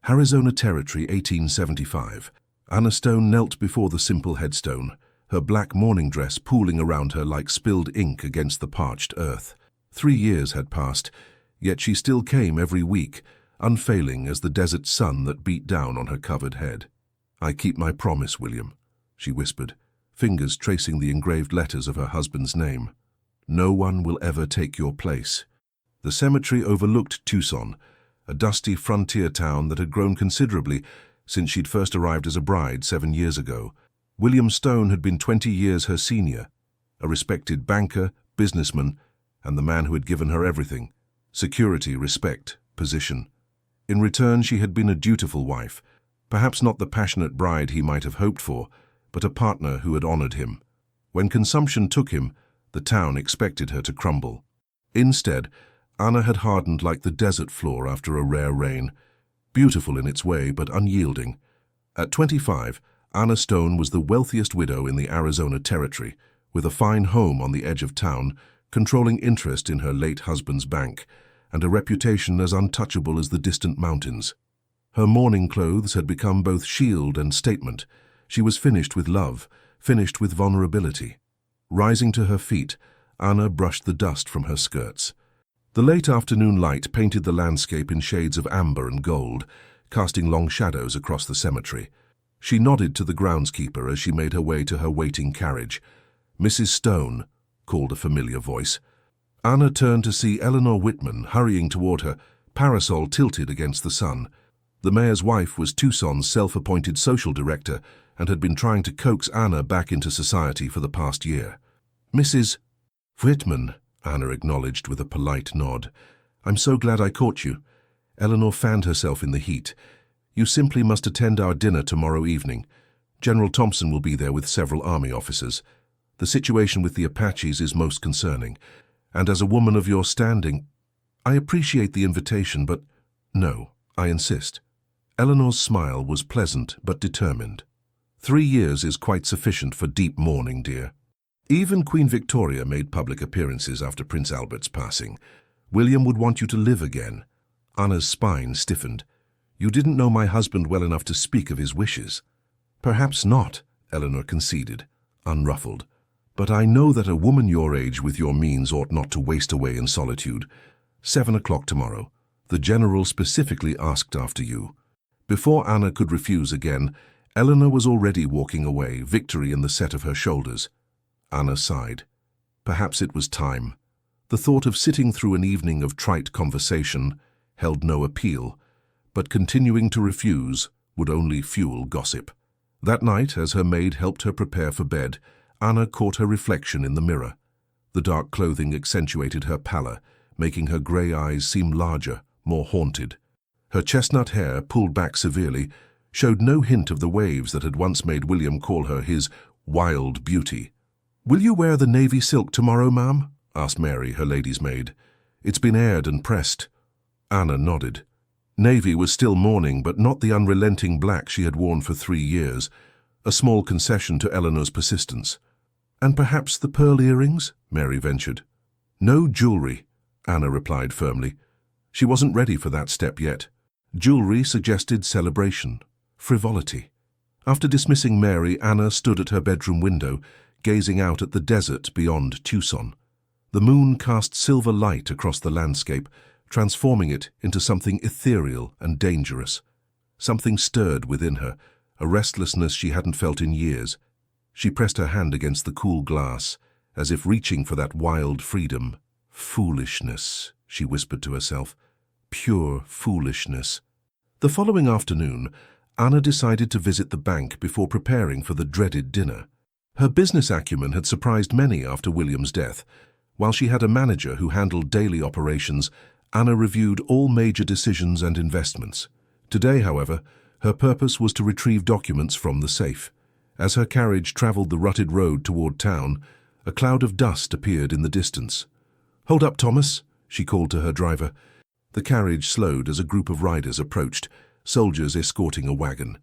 Arizona Territory, 1875. Anna Stone knelt before the simple headstone, her black mourning dress pooling around her like spilled ink against the parched earth. 3 years had passed, yet she still came every week, unfailing as the desert sun that beat down on her covered head. "I keep my promise, William," she whispered, fingers tracing the engraved letters of her husband's name. "No one will ever take your place." The cemetery overlooked Tucson, a dusty frontier town that had grown considerably since she'd first arrived as a bride 7 years ago. William Stone had been 20 years her senior, a respected banker, businessman, and the man who had given her everything: security, respect, position. In return, she had been a dutiful wife, perhaps not the passionate bride he might have hoped for, but a partner who had honored him. When consumption took him, the town expected her to crumble. Instead, Anna had hardened like the desert floor after a rare rain, beautiful in its way but unyielding. At 25, Anna Stone was the wealthiest widow in the Arizona Territory, with a fine home on the edge of town, controlling interest in her late husband's bank, and a reputation as untouchable as the distant mountains. Her mourning clothes had become both shield and statement. She was finished with love, finished with vulnerability. Rising to her feet, Anna brushed the dust from her skirts. The late afternoon light painted the landscape in shades of amber and gold, casting long shadows across the cemetery. She nodded to the groundskeeper as she made her way to her waiting carriage. "Mrs. Stone," called a familiar voice. Anna turned to see Eleanor Whitman hurrying toward her, parasol tilted against the sun. The mayor's wife was Tucson's self-appointed social director and had been trying to coax Anna back into society for the past year. "Mrs. Whitman," Anna acknowledged with a polite nod. "I'm so glad I caught you." Eleanor fanned herself in the heat. "You simply must attend our dinner tomorrow evening. General Thompson will be there with several army officers. The situation with the Apaches is most concerning, and as a woman of your standing, I appreciate the invitation, but no, I insist." Eleanor's smile was pleasant but determined. 3 years is quite sufficient for deep mourning, dear. Even Queen Victoria made public appearances after Prince Albert's passing. William would want you to live again. Anna's spine stiffened. "You didn't know my husband well enough to speak of his wishes." "Perhaps not," Eleanor conceded, unruffled. "But I know that a woman your age with your means ought not to waste away in solitude. 7 o'clock tomorrow. The general specifically asked after you." Before Anna could refuse again, Eleanor was already walking away, victory in the set of her shoulders. Anna sighed. Perhaps it was time. The thought of sitting through an evening of trite conversation held no appeal, but continuing to refuse would only fuel gossip. That night, as her maid helped her prepare for bed, Anna caught her reflection in the mirror. The dark clothing accentuated her pallor, making her grey eyes seem larger, more haunted. Her chestnut hair, pulled back severely, showed no hint of the waves that had once made William call her his wild beauty. "Will you wear the navy silk tomorrow, ma'am?" asked Mary, her lady's maid. "It's been aired and pressed." Anna nodded. Navy was still mourning, but not the unrelenting black she had worn for 3 years, a small concession to Eleanor's persistence. "And perhaps the pearl earrings?" Mary ventured. "No jewelry," Anna replied firmly. She wasn't ready for that step yet. Jewelry suggested celebration, frivolity. After dismissing Mary, Anna stood at her bedroom window, gazing out at the desert beyond Tucson. The moon cast silver light across the landscape, transforming it into something ethereal and dangerous. Something stirred within her, a restlessness she hadn't felt in years. She pressed her hand against the cool glass, as if reaching for that wild freedom. "Foolishness," she whispered to herself. "Pure foolishness." The following afternoon, Anna decided to visit the bank before preparing for the dreaded dinner. Her business acumen had surprised many after William's death. While she had a manager who handled daily operations, Anna reviewed all major decisions and investments. Today, however, her purpose was to retrieve documents from the safe. As her carriage traveled the rutted road toward town, a cloud of dust appeared in the distance. "Hold up, Thomas," she called to her driver. The carriage slowed as a group of riders approached, soldiers escorting a wagon.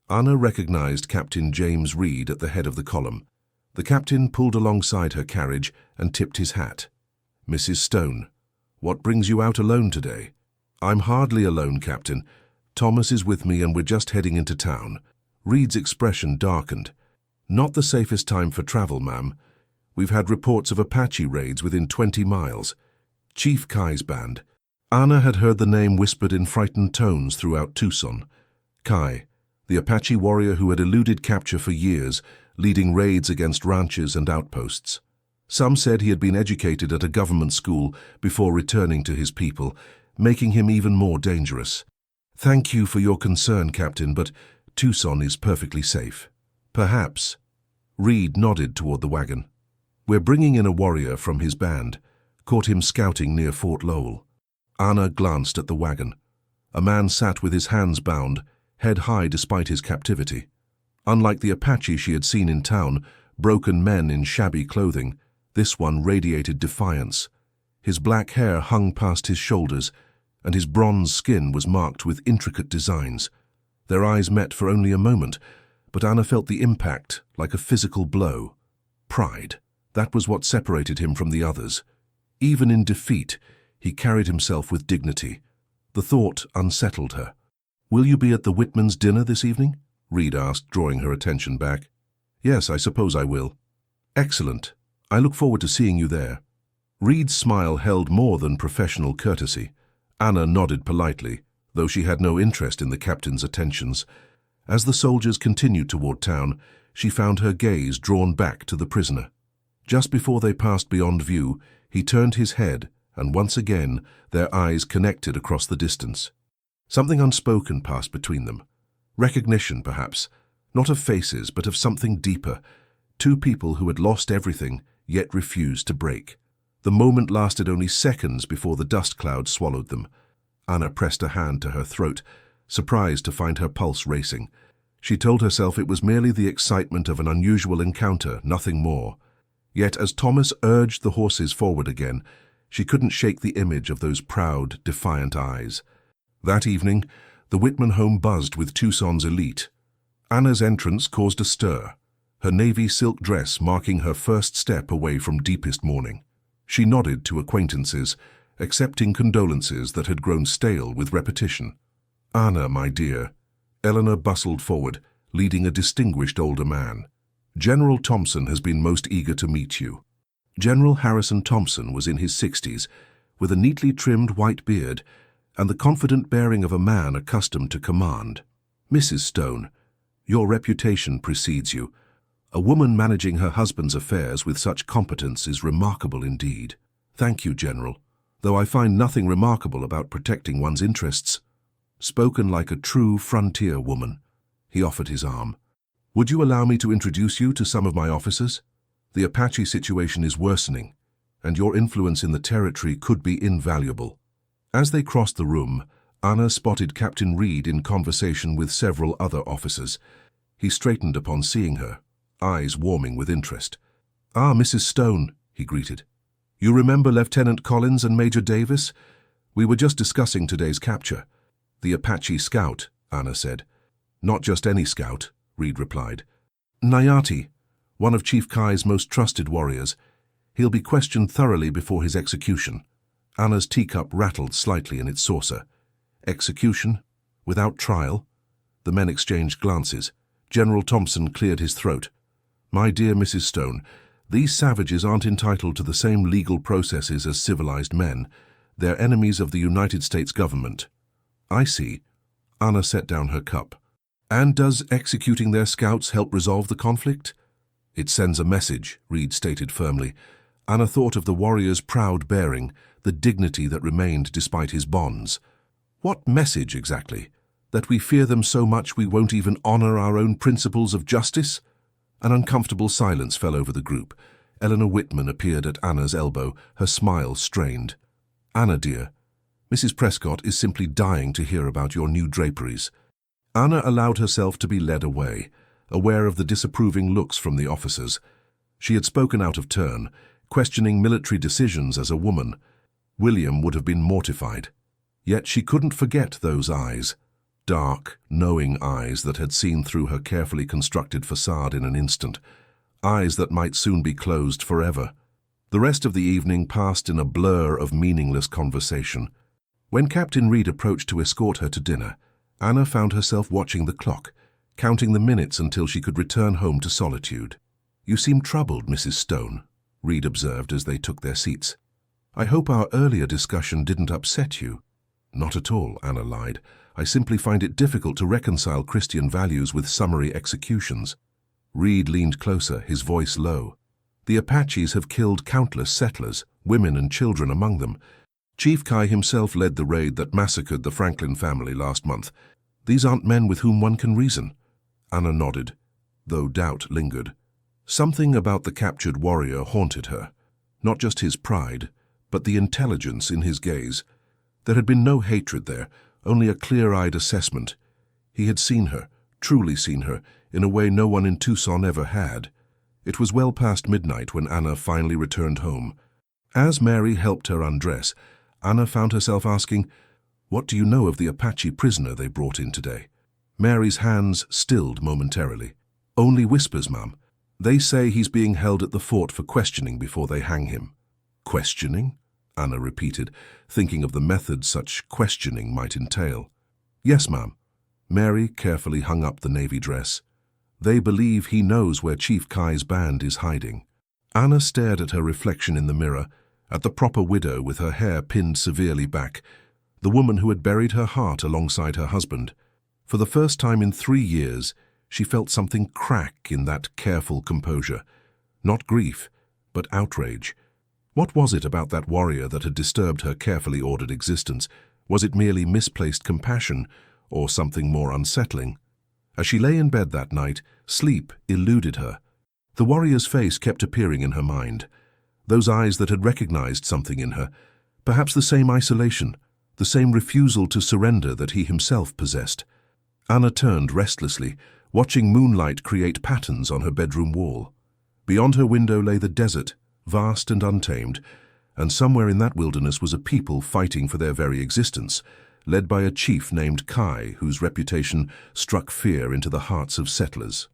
Anna recognized Captain James Reed at the head of the column. The captain pulled alongside her carriage and tipped his hat. "Mrs. Stone, what brings you out alone today?" "I'm hardly alone, Captain. Thomas is with me and we're just heading into town. Reed's expression darkened. Not the safest time for travel, ma'am. We've had reports of Apache raids within 20 miles. Chief Kai's band. Anna had heard the name whispered in frightened tones throughout Tucson. Kai, the Apache warrior who had eluded capture for years, leading raids against ranches and outposts. Some said he had been educated at a government school before returning to his people, making him even more dangerous. Thank you for your concern, Captain, but Tucson is perfectly safe. Perhaps. Reed nodded toward the wagon. We're bringing in a warrior from his band. Caught him scouting near Fort Lowell. Anna glanced at the wagon. A man sat with his hands bound, head high despite his captivity. Unlike the Apache she had seen in town, broken men in shabby clothing, this one radiated defiance. His black hair hung past his shoulders, and his bronze skin was marked with intricate designs. Their eyes met for only a moment, but Anna felt the impact like a physical blow. Pride. That was what separated him from the others. Even in defeat, he carried himself with dignity. The thought unsettled her. Will you be at the Whitmans' dinner this evening? Reed asked, drawing her attention back. Yes, I suppose I will. Excellent. I look forward to seeing you there. Reed's smile held more than professional courtesy. Anna nodded politely, though she had no interest in the captain's attentions. As the soldiers continued toward town, she found her gaze drawn back to the prisoner. Just before they passed beyond view, he turned his head, and once again their eyes connected across the distance. Something unspoken passed between them. Recognition, perhaps, not of faces, but of something deeper. Two people who had lost everything, yet refused to break. The moment lasted only seconds before the dust cloud swallowed them. Anna pressed a hand to her throat, surprised to find her pulse racing. She told herself it was merely the excitement of an unusual encounter, nothing more. Yet as Thomas urged the horses forward again, she couldn't shake the image of those proud, defiant eyes. That evening, the Whitman home buzzed with Tucson's elite. Anna's entrance caused a stir, her navy silk dress marking her first step away from deepest mourning. She nodded to acquaintances, accepting condolences that had grown stale with repetition. Anna, my dear. Eleanor bustled forward, leading a distinguished older man. General Thompson has been most eager to meet you. General Harrison Thompson was in his 60s, with a neatly trimmed white beard and the confident bearing of a man accustomed to command. Mrs. Stone, your reputation precedes you. A woman managing her husband's affairs with such competence is remarkable indeed. Thank you, General, though I find nothing remarkable about protecting one's interests. Spoken like a true frontier woman. He offered his arm. Would you allow me to introduce you to some of my officers? The Apache situation is worsening, and your influence in the territory could be invaluable. As they crossed the room, Anna spotted Captain Reed in conversation with several other officers. He straightened upon seeing her, eyes warming with interest. Ah, Mrs. Stone, he greeted. You remember Lieutenant Collins and Major Davis? We were just discussing today's capture. The Apache scout, Anna said. Not just any scout, Reed replied. Nayati, one of Chief Kai's most trusted warriors. He'll be questioned thoroughly before his execution. Anna's teacup rattled slightly in its saucer. Execution? Without trial? The men exchanged glances. General Thompson cleared his throat. My dear Mrs. Stone, these savages aren't entitled to the same legal processes as civilized men. They're enemies of the United States government. I see. Anna set down her cup. And does executing their scouts help resolve the conflict? It sends a message, Reed stated firmly. Anna thought of the warrior's proud bearing, the dignity that remained despite his bonds. What message exactly? That we fear them so much we won't even honor our own principles of justice? An uncomfortable silence fell over the group. Eleanor Whitman appeared at Anna's elbow, her smile strained. Anna, dear, Mrs. Prescott is simply dying to hear about your new draperies. Anna allowed herself to be led away, aware of the disapproving looks from the officers. She had spoken out of turn, questioning military decisions as a woman. William would have been mortified. Yet she couldn't forget those eyes. Dark, knowing eyes that had seen through her carefully constructed facade in an instant. Eyes that might soon be closed forever. The rest of the evening passed in a blur of meaningless conversation. When Captain Reed approached to escort her to dinner, Anna found herself watching the clock, counting the minutes until she could return home to solitude. "You seem troubled, Mrs. Stone," Reed observed as they took their seats. "I hope our earlier discussion didn't upset you." "Not at all," Anna lied. "I simply find it difficult to reconcile Christian values with summary executions." Reed leaned closer, his voice low. "The Apaches have killed countless settlers, women and children among them. Chief Kai himself led the raid that massacred the Franklin family last month. These aren't men with whom one can reason." Anna nodded, though doubt lingered. Something about the captured warrior haunted her. Not just his pride, but the intelligence in his gaze. There had been no hatred there, only a clear-eyed assessment. He had seen her, truly seen her, in a way no one in Tucson ever had. It was well past midnight when Anna finally returned home. As Mary helped her undress, Anna found herself asking, "What do you know of the Apache prisoner they brought in today?" Mary's hands stilled momentarily. "Only whispers, ma'am. They say he's being held at the fort for questioning before they hang him." "Questioning?" Anna repeated, thinking of the methods such questioning might entail. "Yes, ma'am." Mary carefully hung up the navy dress. "They believe he knows where Chief Kai's band is hiding." Anna stared at her reflection in the mirror, at the proper widow with her hair pinned severely back, the woman who had buried her heart alongside her husband. For the first time in 3 years, she felt something crack in that careful composure. Not grief, but outrage. What was it about that warrior that had disturbed her carefully ordered existence? Was it merely misplaced compassion, or something more unsettling? As she lay in bed that night, sleep eluded her. The warrior's face kept appearing in her mind. Those eyes that had recognized something in her, perhaps the same isolation, the same refusal to surrender that he himself possessed. Anna turned restlessly, watching moonlight create patterns on her bedroom wall. Beyond her window lay the desert, vast and untamed, and somewhere in that wilderness was a people fighting for their very existence, led by a chief named Kai, whose reputation struck fear into the hearts of settlers.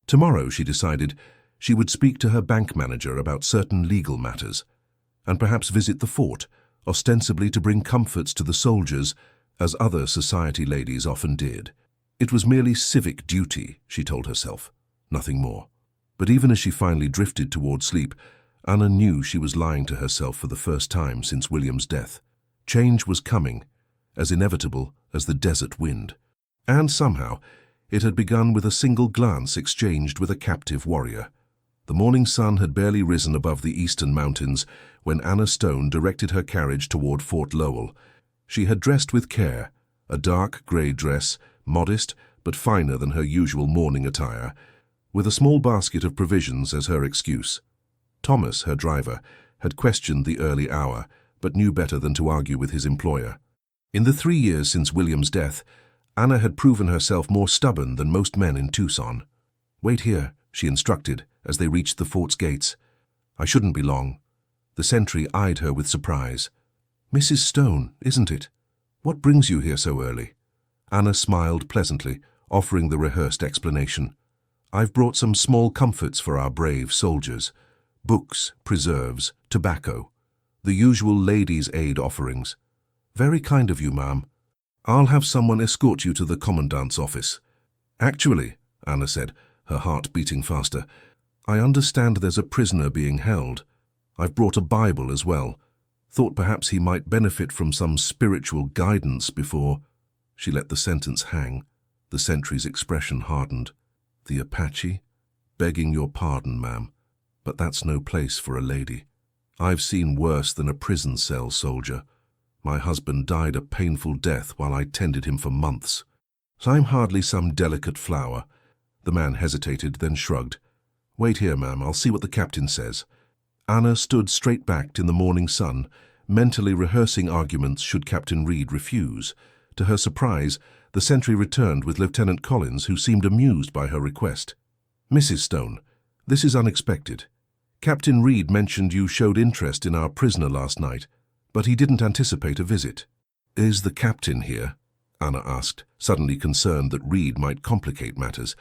Tomorrow, she decided, she would speak to her bank manager about certain legal matters, and perhaps visit the fort, ostensibly to bring comforts to the soldiers, as other society ladies often did. It was merely civic duty, she told herself, nothing more. But even as she finally drifted toward sleep, Anna knew she was lying to herself for the first time since William's death. Change was coming, as inevitable as the desert wind. And somehow, it had begun with a single glance exchanged with a captive warrior. The morning sun had barely risen above the eastern mountains when Anna Stone directed her carriage toward Fort Lowell. She had dressed with care, a dark grey dress, modest but finer than her usual morning attire, with a small basket of provisions as her excuse. Thomas, her driver, had questioned the early hour, but knew better than to argue with his employer. In the 3 years since William's death, Anna had proven herself more stubborn than most men in Tucson. "Wait here," she instructed as they reached the fort's gates. "I shouldn't be long." The sentry eyed her with surprise. "Mrs. Stone, isn't it? What brings you here so early?" Anna smiled pleasantly, offering the rehearsed explanation. "I've brought some small comforts for our brave soldiers. Books, preserves, tobacco. The usual ladies' aid offerings." "Very kind of you, ma'am. I'll have someone escort you to the commandant's office." "Actually," Anna said, her heart beating faster, "I understand there's a prisoner being held. I've brought a Bible as well. Thought perhaps he might benefit from some spiritual guidance before—" She let the sentence hang. The sentry's expression hardened. "The Apache? Begging your pardon, ma'am, but that's no place for a lady. I've seen worse than a prison cell, soldier. My husband died a painful death while I tended him for months. So I'm hardly some delicate flower." The man hesitated, then shrugged. "Wait here, ma'am. I'll see what the captain says." Anna stood straight-backed in the morning sun, mentally rehearsing arguments should Captain Reed refuse. To her surprise, the sentry returned with Lieutenant Collins, who seemed amused by her request. "Mrs. Stone, this is unexpected. Captain Reed mentioned you showed interest in our prisoner last night, but he didn't anticipate a visit." "Is the captain here?" Anna asked, suddenly concerned that Reed might complicate matters.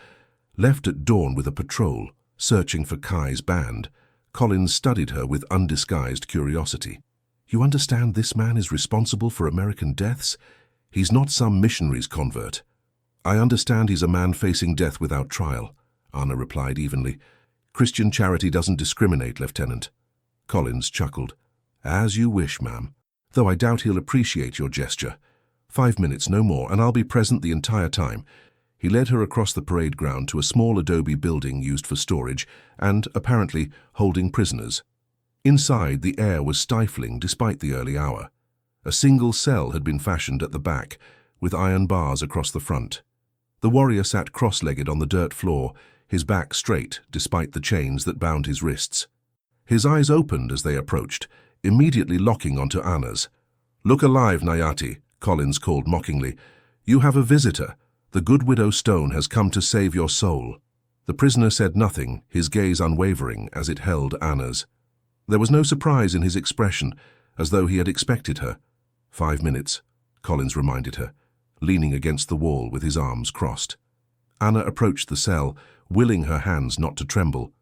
Left at dawn with a patrol, searching for Kai's band, Collins studied her with undisguised curiosity. "You understand this man is responsible for American deaths? He's not some missionary's convert." I understand he's a man facing death without trial, Anna replied evenly. Christian charity doesn't discriminate, Lieutenant. Collins chuckled. As you wish, ma'am, though I doubt he'll appreciate your gesture. 5 minutes, no more, and I'll be present the entire time. He led her across the parade ground to a small adobe building used for storage and, apparently, holding prisoners. Inside, the air was stifling despite the early hour. A single cell had been fashioned at the back, with iron bars across the front. The warrior sat cross-legged on the dirt floor, his back straight despite the chains that bound his wrists. His eyes opened as they approached, immediately locking onto Anna's. "Look alive, Nayati," Collins called mockingly. "You have a visitor. The good widow stone has come to save your soul." The prisoner said nothing, his gaze unwavering as it held Anna's. There was no surprise in his expression, as though he had expected her. 5 minutes, Collins reminded her, leaning against the wall with his arms crossed. Anna approached the cell, willing her hands not to tremble.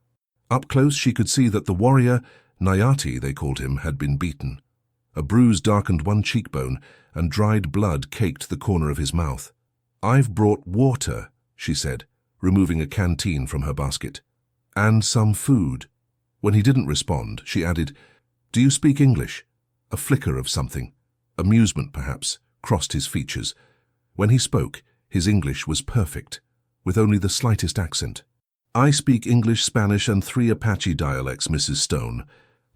Up close she could see that the warrior, Nayati they called him, had been beaten. A bruise darkened one cheekbone, and dried blood caked the corner of his mouth. "I've brought water," she said, removing a canteen from her basket. "And some food." When he didn't respond, she added, "Do you speak English?" A flicker of something, amusement perhaps, crossed his features. When he spoke, his English was perfect, with only the slightest accent. "I speak English, Spanish, and 3 Apache dialects, Mrs. Stone.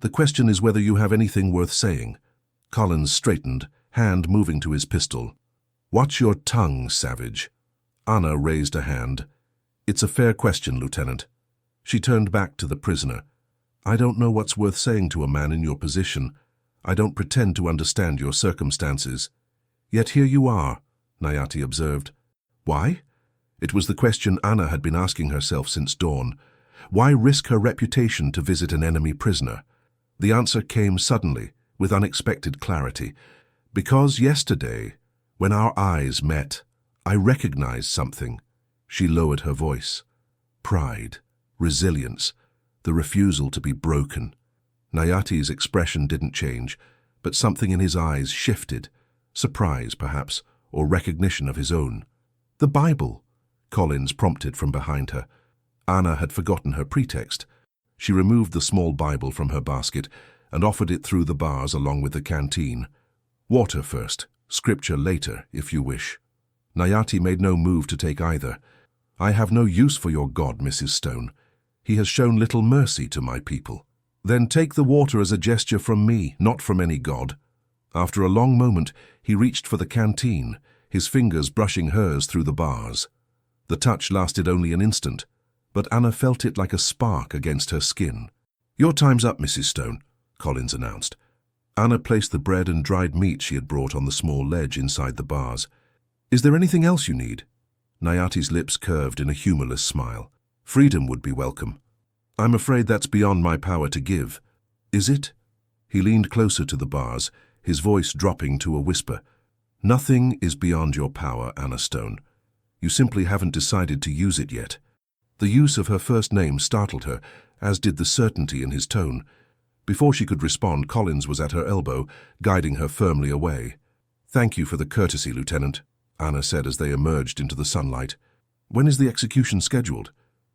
The question is whether you have anything worth saying." Collins straightened, hand moving to his pistol. "Watch your tongue, savage." Anna raised a hand. "It's a fair question, Lieutenant." She turned back to the prisoner. "I don't know what's worth saying to a man in your position. I don't pretend to understand your circumstances." "Yet here you are," Nayati observed. "Why?" It was the question Anna had been asking herself since dawn. Why risk her reputation to visit an enemy prisoner? The answer came suddenly, with unexpected clarity. "Because yesterday, when our eyes met, I recognized something." She lowered her voice. Pride, resilience, the refusal to be broken. Nayati's expression didn't change, but something in his eyes shifted, surprise perhaps, or recognition of his own. "The Bible," Collins prompted from behind her. Anna had forgotten her pretext. She removed the small Bible from her basket and offered it through the bars along with the canteen. "Water first, scripture later, if you wish." Nayati made no move to take either. "I have no use for your God, Mrs. Stone. He has shown little mercy to my people." "Then take the water as a gesture from me, not from any god." After a long moment, he reached for the canteen, his fingers brushing hers through the bars. The touch lasted only an instant, but Anna felt it like a spark against her skin. "Your time's up, Mrs. Stone," Collins announced. Anna placed the bread and dried meat she had brought on the small ledge inside the bars. "Is there anything else you need?" Nayati's lips curved in a humorless smile. "Freedom would be welcome." "I'm afraid that's beyond my power to give." "Is it?" He leaned closer to the bars, his voice dropping to a whisper. "Nothing is beyond your power, Anna Stone. You simply haven't decided to use it yet." The use of her first name startled her, as did the certainty in his tone. Before she could respond, Collins was at her elbow, guiding her firmly away. "Thank you for the courtesy, Lieutenant," Anna said as they emerged into the sunlight. "When is the execution scheduled?"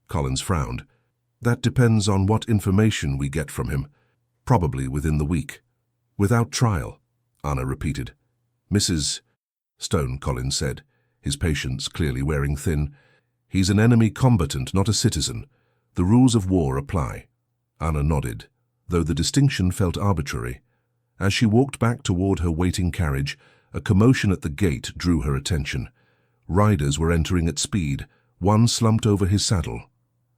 Collins frowned. "That depends on what information we get from him. Probably within the week." "Without trial," Anna repeated. "Mrs. Stone," Collins said, his patience clearly wearing thin. "He's an enemy combatant, not a citizen. The rules of war apply." Anna nodded, though the distinction felt arbitrary. As she walked back toward her waiting carriage, a commotion at the gate drew her attention. Riders were entering at speed, one slumped over his saddle.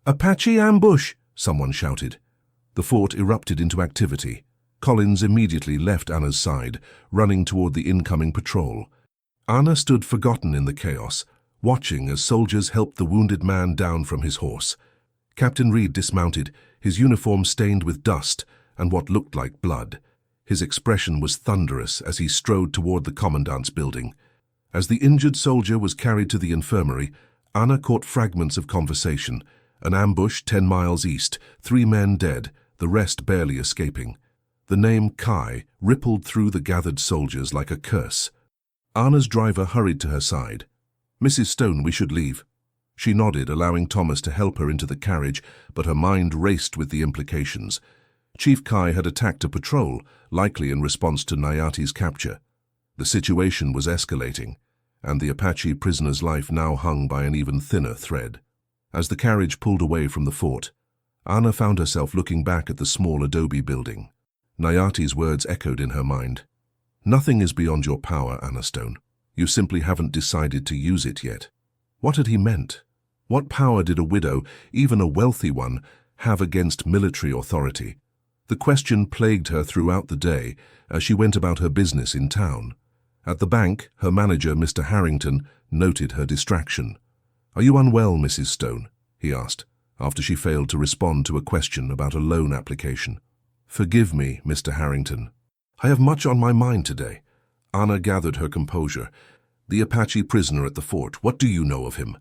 "Apache ambush!" someone shouted. The fort erupted into activity. Collins immediately left Anna's side, running toward the incoming patrol. Anna stood forgotten in the chaos, watching as soldiers helped the wounded man down from his horse. Captain Reed dismounted, his uniform stained with dust and what looked like blood. His expression was thunderous as he strode toward the commandant's building. As the injured soldier was carried to the infirmary, Anna caught fragments of conversation. An ambush 10 miles east, 3 men dead, the rest barely escaping. The name Kai rippled through the gathered soldiers like a curse. Anna's driver hurried to her side. "Mrs. Stone, we should leave." She nodded, allowing Thomas to help her into the carriage, but her mind raced with the implications. Chief Kai had attacked a patrol, likely in response to Nayati's capture. The situation was escalating, and the Apache prisoner's life now hung by an even thinner thread. As the carriage pulled away from the fort, Anna found herself looking back at the small adobe building. Nayati's words echoed in her mind. "Nothing is beyond your power, Anna Stone. You simply haven't decided to use it yet." What had he meant? What power did a widow, even a wealthy one, have against military authority? The question plagued her throughout the day as she went about her business in town. At the bank, her manager, Mr. Harrington, noted her distraction. "Are you unwell, Mrs. Stone?" he asked, after she failed to respond to a question about a loan application. "Forgive me, Mr. Harrington. I have much on my mind today." Anna gathered her composure. "The Apache prisoner at the fort, what do you know of him?"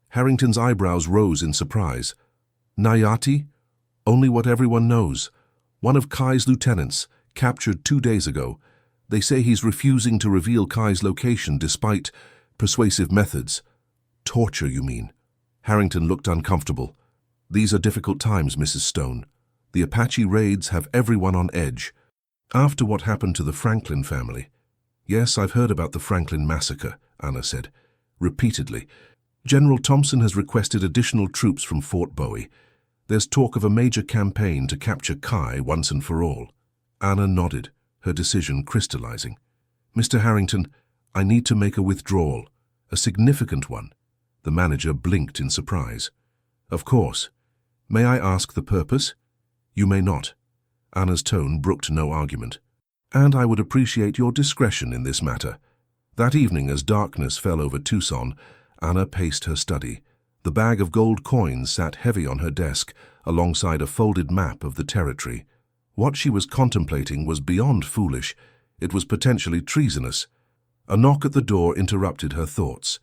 Harrington's eyebrows rose in surprise. "Nayati? Only what everyone knows. One of Kai's lieutenants, captured 2 days ago. They say he's refusing to reveal Kai's location despite persuasive methods." "Torture, you mean?" Harrington looked uncomfortable. "These are difficult times, Mrs. Stone. The Apache raids have everyone on edge. After what happened to the Franklin family." "Yes, I've heard about the Franklin massacre," Anna said. "Repeatedly. General Thompson has requested additional troops from Fort Bowie. There's talk of a major campaign to capture Kai once and for all." Anna nodded, her decision crystallizing. "Mr. Harrington, I need to make a withdrawal, a significant one." The manager blinked in surprise. "Of course. May I ask the purpose?" "You may not." Anna's tone brooked no argument. "And I would appreciate your discretion in this matter." That evening, as darkness fell over Tucson, Anna paced her study. The bag of gold coins sat heavy on her desk, alongside a folded map of the territory. What she was contemplating was beyond foolish. It was potentially treasonous. A knock at the door interrupted her thoughts.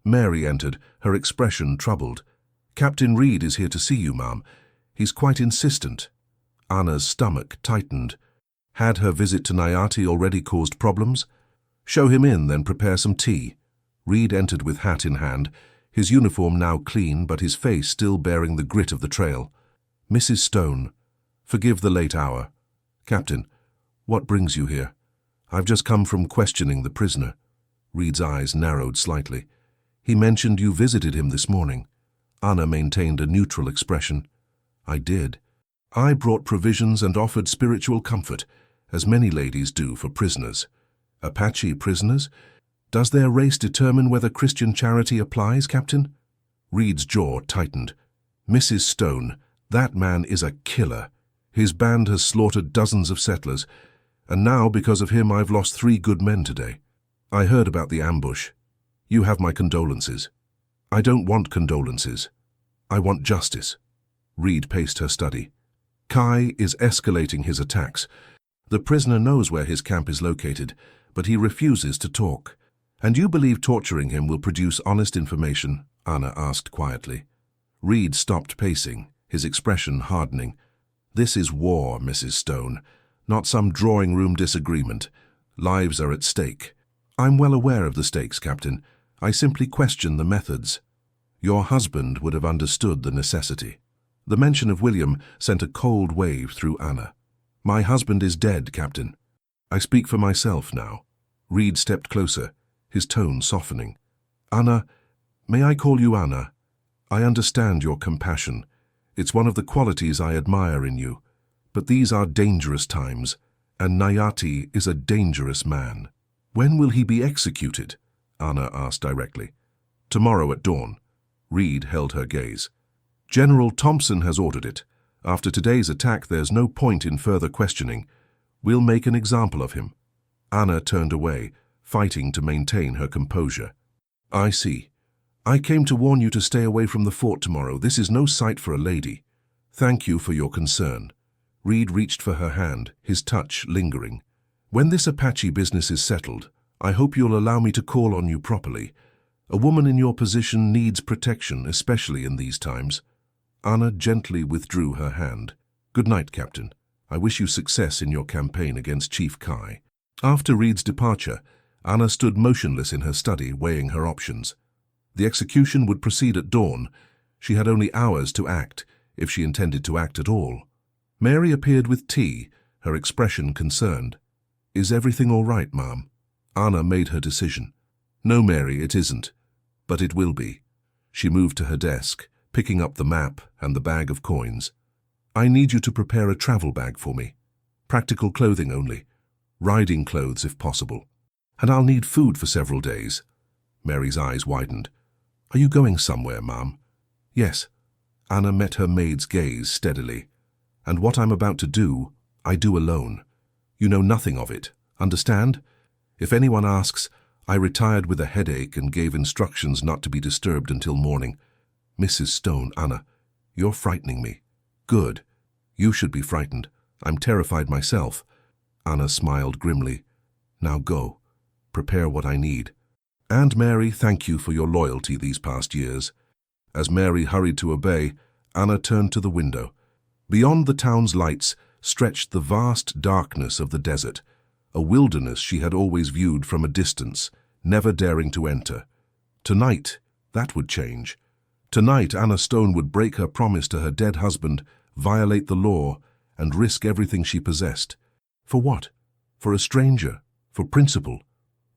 Mary entered, her expression troubled. "Captain Reed is here to see you, ma'am. He's quite insistent." Anna's stomach tightened. Had her visit to Nayati already caused problems? "Show him in, then prepare some tea." Reed entered with hat in hand, his uniform now clean but his face still bearing the grit of the trail. "Mrs. Stone, forgive the late hour." "Captain, what brings you here?" "I've just come from questioning the prisoner." Reed's eyes narrowed slightly. "He mentioned you visited him this morning." Anna maintained a neutral expression. "I did. I brought provisions and offered spiritual comfort, as many ladies do for prisoners." "Apache prisoners? Does their race determine whether Christian charity applies, Captain?" Reed's jaw tightened. "Mrs. Stone, that man is a killer. His band has slaughtered dozens of settlers, and now, because of him, I've lost 3 good men today. I heard about the ambush. You have my condolences." "I don't want condolences. I want justice." Reed paced her study. "Kai is escalating his attacks. The prisoner knows where his camp is located, but he refuses to talk." "And you believe torturing him will produce honest information?" Anna asked quietly. Reed stopped pacing, his expression hardening. "This is war, Mrs. Stone, not some drawing-room disagreement. Lives are at stake." "I'm well aware of the stakes, Captain. I simply question the methods." "Your husband would have understood the necessity." The mention of William sent a cold wave through Anna. "My husband is dead, Captain. I speak for myself now." Reed stepped closer, his tone softening. "Anna, may I call you Anna? I understand your compassion. It's one of the qualities I admire in you. But these are dangerous times, and Nayati is a dangerous man." "When will he be executed?" Anna asked directly. "Tomorrow at dawn." Reed held her gaze. "General Thompson has ordered it. After today's attack, there's no point in further questioning. We'll make an example of him." Anna turned away, fighting to maintain her composure. "I see. I came to warn you to stay away from the fort tomorrow. This is no sight for a lady." "Thank you for your concern." Reed reached for her hand, his touch lingering. "When this Apache business is settled, I hope you'll allow me to call on you properly. A woman in your position needs protection, especially in these times." Anna gently withdrew her hand. "Good night, Captain. I wish you success in your campaign against Chief Kai." After Reed's departure, Anna stood motionless in her study, weighing her options. The execution would proceed at dawn. She had only hours to act, if she intended to act at all. Mary appeared with tea, her expression concerned. "Is everything all right, Ma'am?" Anna made her decision. "No, Mary, it isn't. But it will be." She moved to her desk, picking up the map and the bag of coins. "I need you to prepare a travel bag for me. Practical clothing only. Riding clothes if possible. And I'll need food for several days." Mary's eyes widened. "Are you going somewhere, Ma'am?" "Yes." Anna met her maid's gaze steadily. "And what I'm about to do, I do alone. You know nothing of it, understand? If anyone asks, I retired with a headache and gave instructions not to be disturbed until morning." "Mrs. Stone, Anna, you're frightening me." "Good. You should be frightened. I'm terrified myself." Anna smiled grimly. "Now go. Prepare what I need. And Mary, thank you for your loyalty these past years." As Mary hurried to obey, Anna turned to the window. Beyond the town's lights stretched the vast darkness of the desert, a wilderness she had always viewed from a distance, never daring to enter. Tonight, that would change. Tonight, Anna Stone would break her promise to her dead husband, violate the law, and risk everything she possessed. For what? For a stranger? For principle?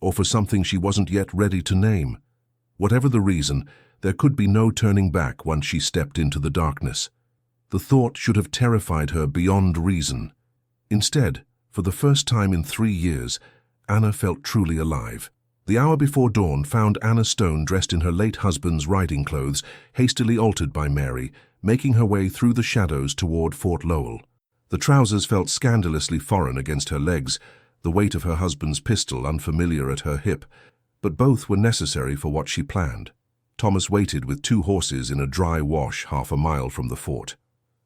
Or for something she wasn't yet ready to name? Whatever the reason, there could be no turning back once she stepped into the darkness. The thought should have terrified her beyond reason. Instead, for the first time in 3 years, Anna felt truly alive. The hour before dawn found Anna Stone dressed in her late husband's riding clothes, hastily altered by Mary, making her way through the shadows toward Fort Lowell. The trousers felt scandalously foreign against her legs, the weight of her husband's pistol unfamiliar at her hip, but both were necessary for what she planned. Thomas waited with 2 horses in a dry wash half a mile from the fort.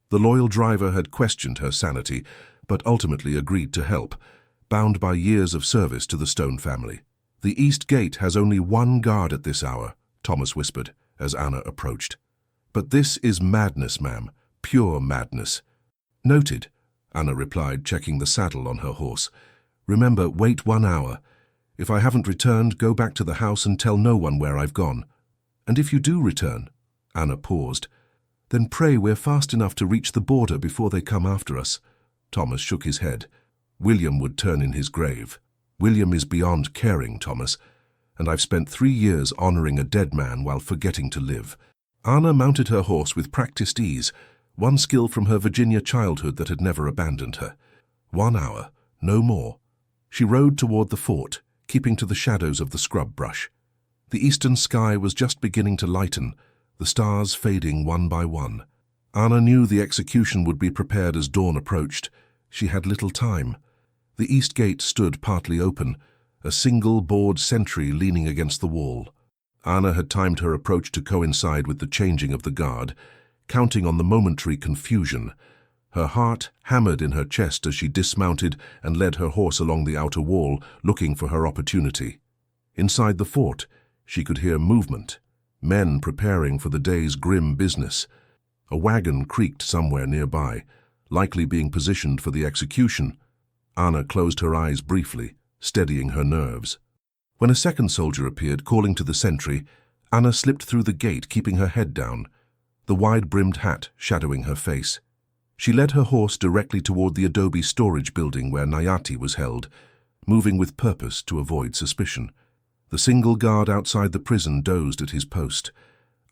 The loyal driver had questioned her sanity, but ultimately agreed to help, bound by years of service to the Stone family. "The east gate has only 1 guard at this hour," Thomas whispered, as Anna approached. "But this is madness, ma'am, pure madness." "Noted," Anna replied, checking the saddle on her horse. "Remember, wait 1 hour. If I haven't returned, go back to the house and tell no one where I've gone. And if you do return," Anna paused, "then pray we're fast enough to reach the border before they come after us." Thomas shook his head. "William would turn in his grave. William is beyond caring, Thomas, and I've spent 3 years honoring a dead man while forgetting to live." Anna mounted her horse with practiced ease, one skill from her Virginia childhood that had never abandoned her. 1 hour, no more. She rode toward the fort, keeping to the shadows of the scrub brush. The eastern sky was just beginning to lighten, the stars fading one by one. Anna knew the execution would be prepared as dawn approached. She had little time. The east gate stood partly open, a single board sentry leaning against the wall. Anna had timed her approach to coincide with the changing of the guard, counting on the momentary confusion. Her heart hammered in her chest as she dismounted and led her horse along the outer wall, looking for her opportunity. Inside the fort, she could hear movement, men preparing for the day's grim business. A wagon creaked somewhere nearby, likely being positioned for the execution. Anna closed her eyes briefly, steadying her nerves. When a second soldier appeared, calling to the sentry, Anna slipped through the gate, keeping her head down, the wide-brimmed hat shadowing her face. She led her horse directly toward the adobe storage building where Nayati was held, moving with purpose to avoid suspicion. The single guard outside the prison dozed at his post.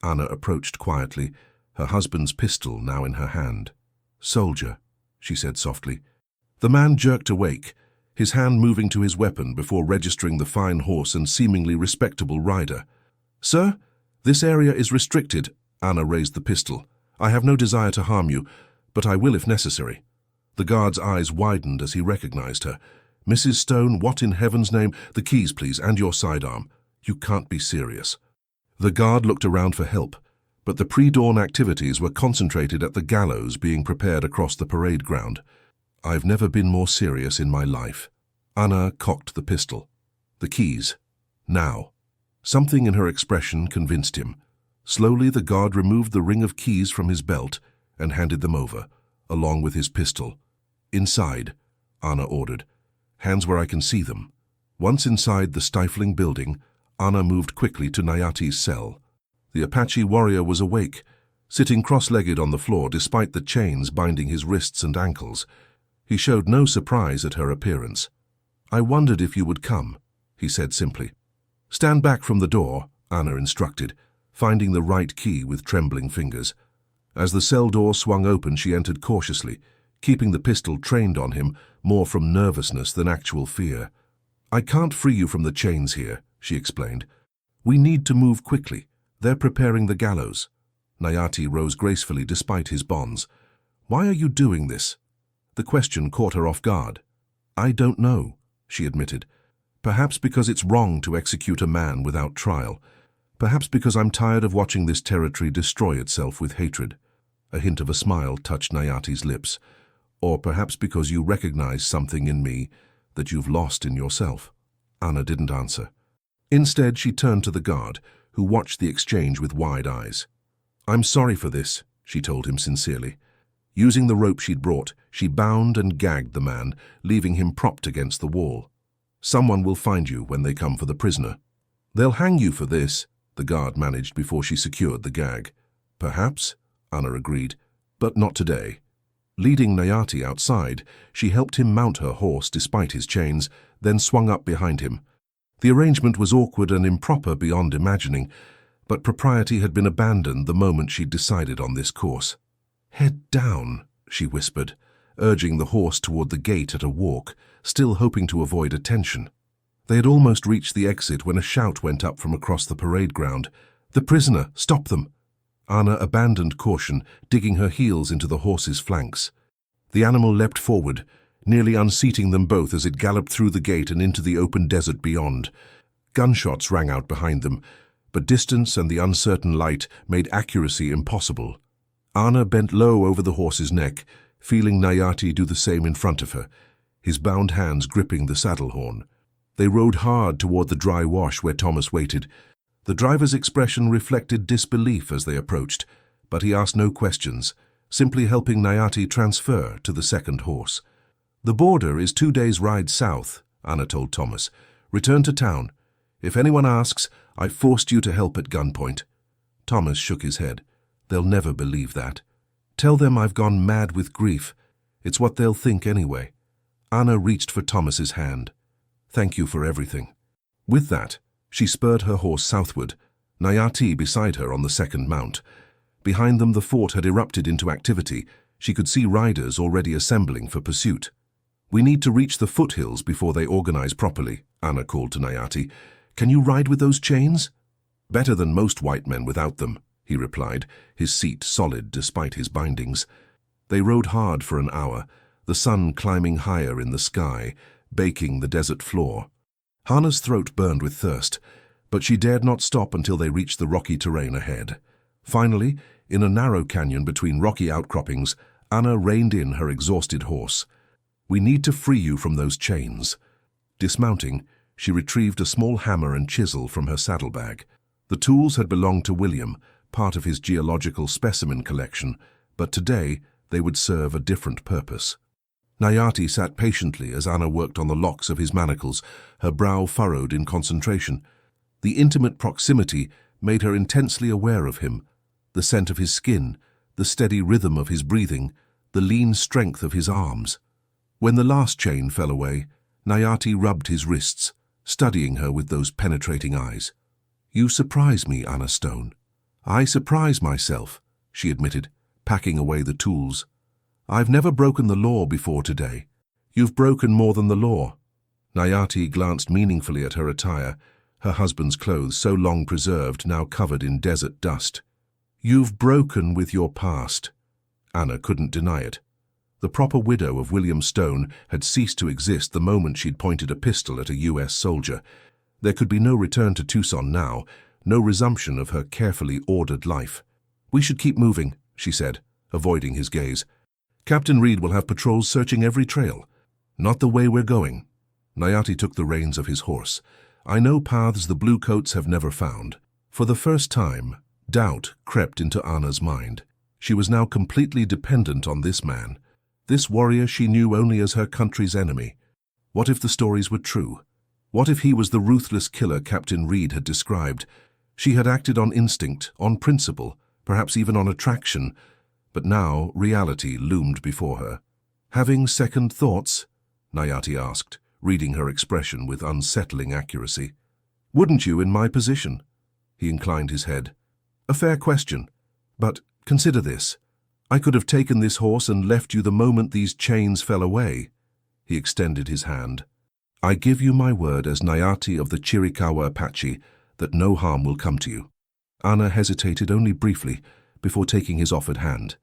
Anna approached quietly, her husband's pistol now in her hand. "Soldier," she said softly. The man jerked awake, his hand moving to his weapon before registering the fine horse and seemingly respectable rider. "Sir, this area is restricted." Anna raised the pistol. "I have no desire to harm you, but I will if necessary." The guard's eyes widened as he recognized her. "Mrs. Stone, what in heaven's name? The keys, please, and your sidearm. You can't be serious." The guard looked around for help, but the pre-dawn activities were concentrated at the gallows being prepared across the parade ground. "I've never been more serious in my life." Anna cocked the pistol. "The keys. Now." Something in her expression convinced him. Slowly, the guard removed the ring of keys from his belt and handed them over, along with his pistol. "Inside," Anna ordered. "Hands where I can see them." Once inside the stifling building, Anna moved quickly to Nayati's cell. The Apache warrior was awake, sitting cross-legged on the floor despite the chains binding his wrists and ankles. He showed no surprise at her appearance. "I wondered if you would come," he said simply. "Stand back from the door," Anna instructed, finding the right key with trembling fingers. As the cell door swung open, she entered cautiously, keeping the pistol trained on him more from nervousness than actual fear. "I can't free you from the chains here," she explained. "We need to move quickly. They're preparing the gallows." Nayati rose gracefully despite his bonds. "Why are you doing this?" The question caught her off guard. "I don't know," she admitted. "Perhaps because it's wrong to execute a man without trial. Perhaps because I'm tired of watching this territory destroy itself with hatred." A hint of a smile touched Nayati's lips. "Or perhaps because you recognize something in me that you've lost in yourself." Anna didn't answer. Instead, she turned to the guard, who watched the exchange with wide eyes. "I'm sorry for this," she told him sincerely. Using the rope she'd brought, she bound and gagged the man, leaving him propped against the wall. "Someone will find you when they come for the prisoner." "They'll hang you for this," the guard managed before she secured the gag. "Perhaps," Anna agreed, "but not today." Leading Nayati outside, she helped him mount her horse despite his chains, then swung up behind him. The arrangement was awkward and improper beyond imagining, but propriety had been abandoned the moment she'd decided on this course. "Head down," she whispered, urging the horse toward the gate at a walk, still hoping to avoid attention. They had almost reached the exit when a shout went up from across the parade ground. "The prisoner! Stop them!" Anna abandoned caution, digging her heels into the horse's flanks. The animal leapt forward, nearly unseating them both as it galloped through the gate and into the open desert beyond. Gunshots rang out behind them, but distance and the uncertain light made accuracy impossible. Anna bent low over the horse's neck, feeling Nayati do the same in front of her, his bound hands gripping the saddle horn. They rode hard toward the dry wash where Thomas waited. The driver's expression reflected disbelief as they approached, but he asked no questions, simply helping Nayati transfer to the second horse. "The border is 2 days' ride south," Anna told Thomas. "Return to town. If anyone asks, I forced you to help at gunpoint." Thomas shook his head. "They'll never believe that. Tell them I've gone mad with grief. It's what they'll think anyway." Anna reached for Thomas's hand. "Thank you for everything." With that, she spurred her horse southward, Nayati beside her on the second mount. Behind them the fort had erupted into activity. She could see riders already assembling for pursuit. "We need to reach the foothills before they organize properly," Anna called to Nayati. "Can you ride with those chains?" "Better than most white men without them," he replied, his seat solid despite his bindings. They rode hard for an hour, the sun climbing higher in the sky, baking the desert floor. Anna's throat burned with thirst, but she dared not stop until they reached the rocky terrain ahead. Finally, in a narrow canyon between rocky outcroppings, Anna reined in her exhausted horse. "We need to free you from those chains." Dismounting, she retrieved a small hammer and chisel from her saddlebag. The tools had belonged to William, part of his geological specimen collection, but today they would serve a different purpose. Nayati sat patiently as Anna worked on the locks of his manacles, her brow furrowed in concentration. The intimate proximity made her intensely aware of him, the scent of his skin, the steady rhythm of his breathing, the lean strength of his arms. When the last chain fell away, Nayati rubbed his wrists, studying her with those penetrating eyes. "You surprise me, Anna Stone." "I surprise myself," she admitted, packing away the tools. "I've never broken the law before today." "You've broken more than the law." Nayati glanced meaningfully at her attire, her husband's clothes so long preserved, now covered in desert dust. "You've broken with your past." Anna couldn't deny it. The proper widow of William Stone had ceased to exist the moment she'd pointed a pistol at a U.S. soldier. There could be no return to Tucson now, no resumption of her carefully ordered life. "We should keep moving," she said, avoiding his gaze. "Captain Reed will have patrols searching every trail." "Not the way we're going." Nayati took the reins of his horse. "I know paths the bluecoats have never found." For the first time, doubt crept into Anna's mind. She was now completely dependent on this man, this warrior she knew only as her country's enemy. What if the stories were true? What if he was the ruthless killer Captain Reed had described? She had acted on instinct, on principle, perhaps even on attraction, but now reality loomed before her. "Having second thoughts?" Nayati asked, reading her expression with unsettling accuracy. "Wouldn't you in my position?" He inclined his head. "A fair question. But consider this. I could have taken this horse and left you the moment these chains fell away." He extended his hand. "I give you my word as Nayati of the Chiricahua Apache that no harm will come to you." Anna hesitated only briefly before taking his offered hand.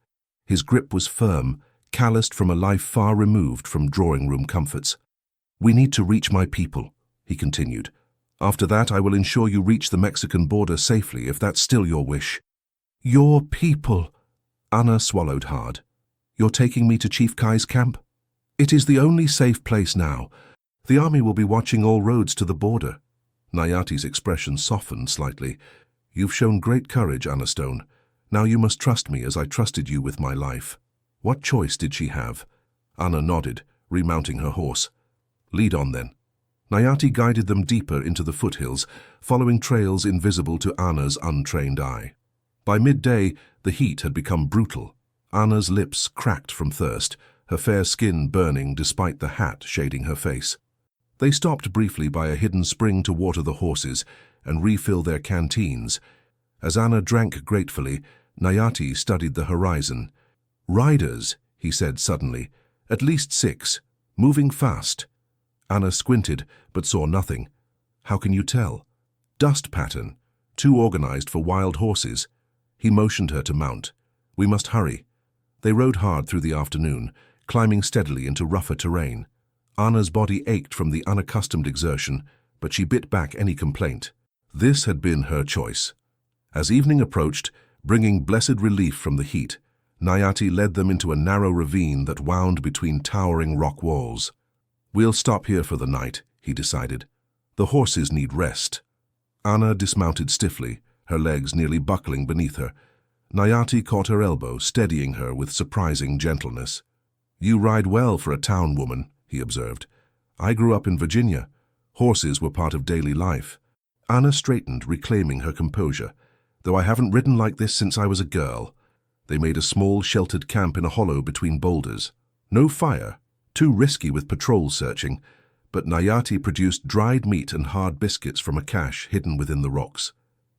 His grip was firm, calloused from a life far removed from drawing-room comforts. "We need to reach my people," he continued. "After that, I will ensure you reach the Mexican border safely, if that's still your wish." "Your people?" Anna swallowed hard. "You're taking me to Chief Kai's camp?" "It is the only safe place now. The army will be watching all roads to the border." Nayati's expression softened slightly. "You've shown great courage, Anna Stone. Now you must trust me as I trusted you with my life." What choice did she have? Anna nodded, remounting her horse. "Lead on then." Nayati guided them deeper into the foothills, following trails invisible to Anna's untrained eye. By midday, the heat had become brutal. Anna's lips cracked from thirst, her fair skin burning despite the hat shading her face. They stopped briefly by a hidden spring to water the horses and refill their canteens. As Anna drank gratefully, Nayati studied the horizon. "Riders," he said suddenly, "at least 6, moving fast." Anna squinted, but saw nothing. "How can you tell?" "Dust pattern, too organized for wild horses." He motioned her to mount. "We must hurry." They rode hard through the afternoon, climbing steadily into rougher terrain. Anna's body ached from the unaccustomed exertion, but she bit back any complaint. This had been her choice. As evening approached, bringing blessed relief from the heat, Nayati led them into a narrow ravine that wound between towering rock walls. "We'll stop here for the night," he decided. "The horses need rest." Anna dismounted stiffly, her legs nearly buckling beneath her. Nayati caught her elbow, steadying her with surprising gentleness. "You ride well for a town woman," he observed. "I grew up in Virginia. Horses were part of daily life." Anna straightened, reclaiming her composure. "Though I haven't ridden like this since I was a girl." They made a small, sheltered camp in a hollow between boulders. No fire, too risky with patrol searching, but Nayati produced dried meat and hard biscuits from a cache hidden within the rocks.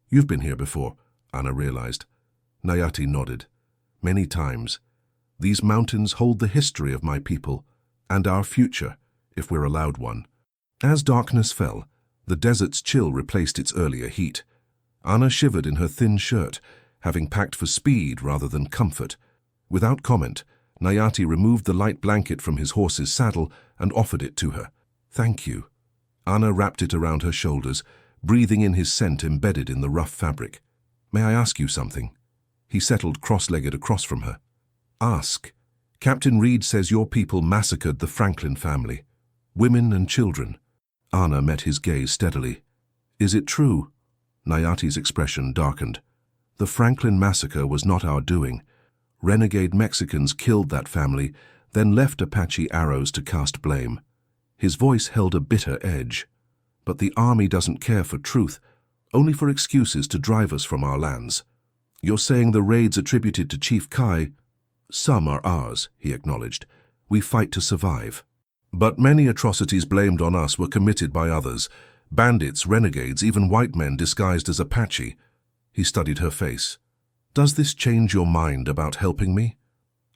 "You've been here before," Anna realized. Nayati nodded. "Many times. These mountains hold the history of my people, and our future, if we're allowed one." As darkness fell, the desert's chill replaced its earlier heat. Anna shivered in her thin shirt, having packed for speed rather than comfort. Without comment, Nayati removed the light blanket from his horse's saddle and offered it to her. "Thank you." Anna wrapped it around her shoulders, breathing in his scent embedded in the rough fabric. "May I ask you something?" He settled cross-legged across from her. "Ask. Captain Reed says your people massacred the Franklin family. Women and children." Anna met his gaze steadily. "Is it true?" Nayati's expression darkened. "The Franklin massacre was not our doing. Renegade Mexicans killed that family, then left Apache arrows to cast blame." His voice held a bitter edge. "But the army doesn't care for truth, only for excuses to drive us from our lands. You're saying the raids attributed to Chief Kai?" "Some are ours," he acknowledged. "We fight to survive. But many atrocities blamed on us were committed by others. Bandits, renegades, even white men disguised as Apache." He studied her face. "Does this change your mind about helping me?"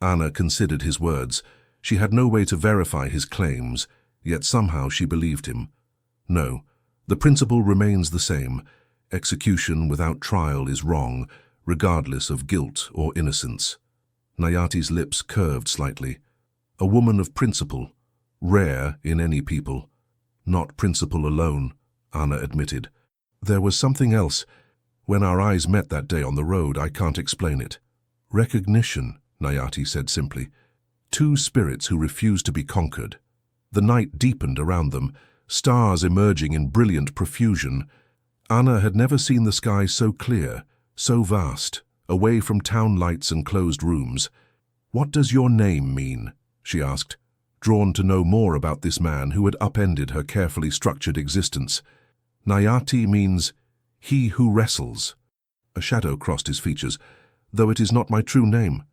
Anna considered his words. She had no way to verify his claims, yet somehow she believed him. "No, the principle remains the same. Execution without trial is wrong, regardless of guilt or innocence." Nayati's lips curved slightly. "A woman of principle, rare in any people." "Not principle alone," Anna admitted. "There was something else. When our eyes met that day on the road, I can't explain it." "Recognition," Nayati said simply. "Two spirits who refused to be conquered." The night deepened around them, stars emerging in brilliant profusion. Anna had never seen the sky so clear, so vast, away from town lights and closed rooms. "What does your name mean?" she asked, drawn to know more about this man who had upended her carefully structured existence. "Nayati means He who wrestles. A shadow crossed his features. Though it is not my true name.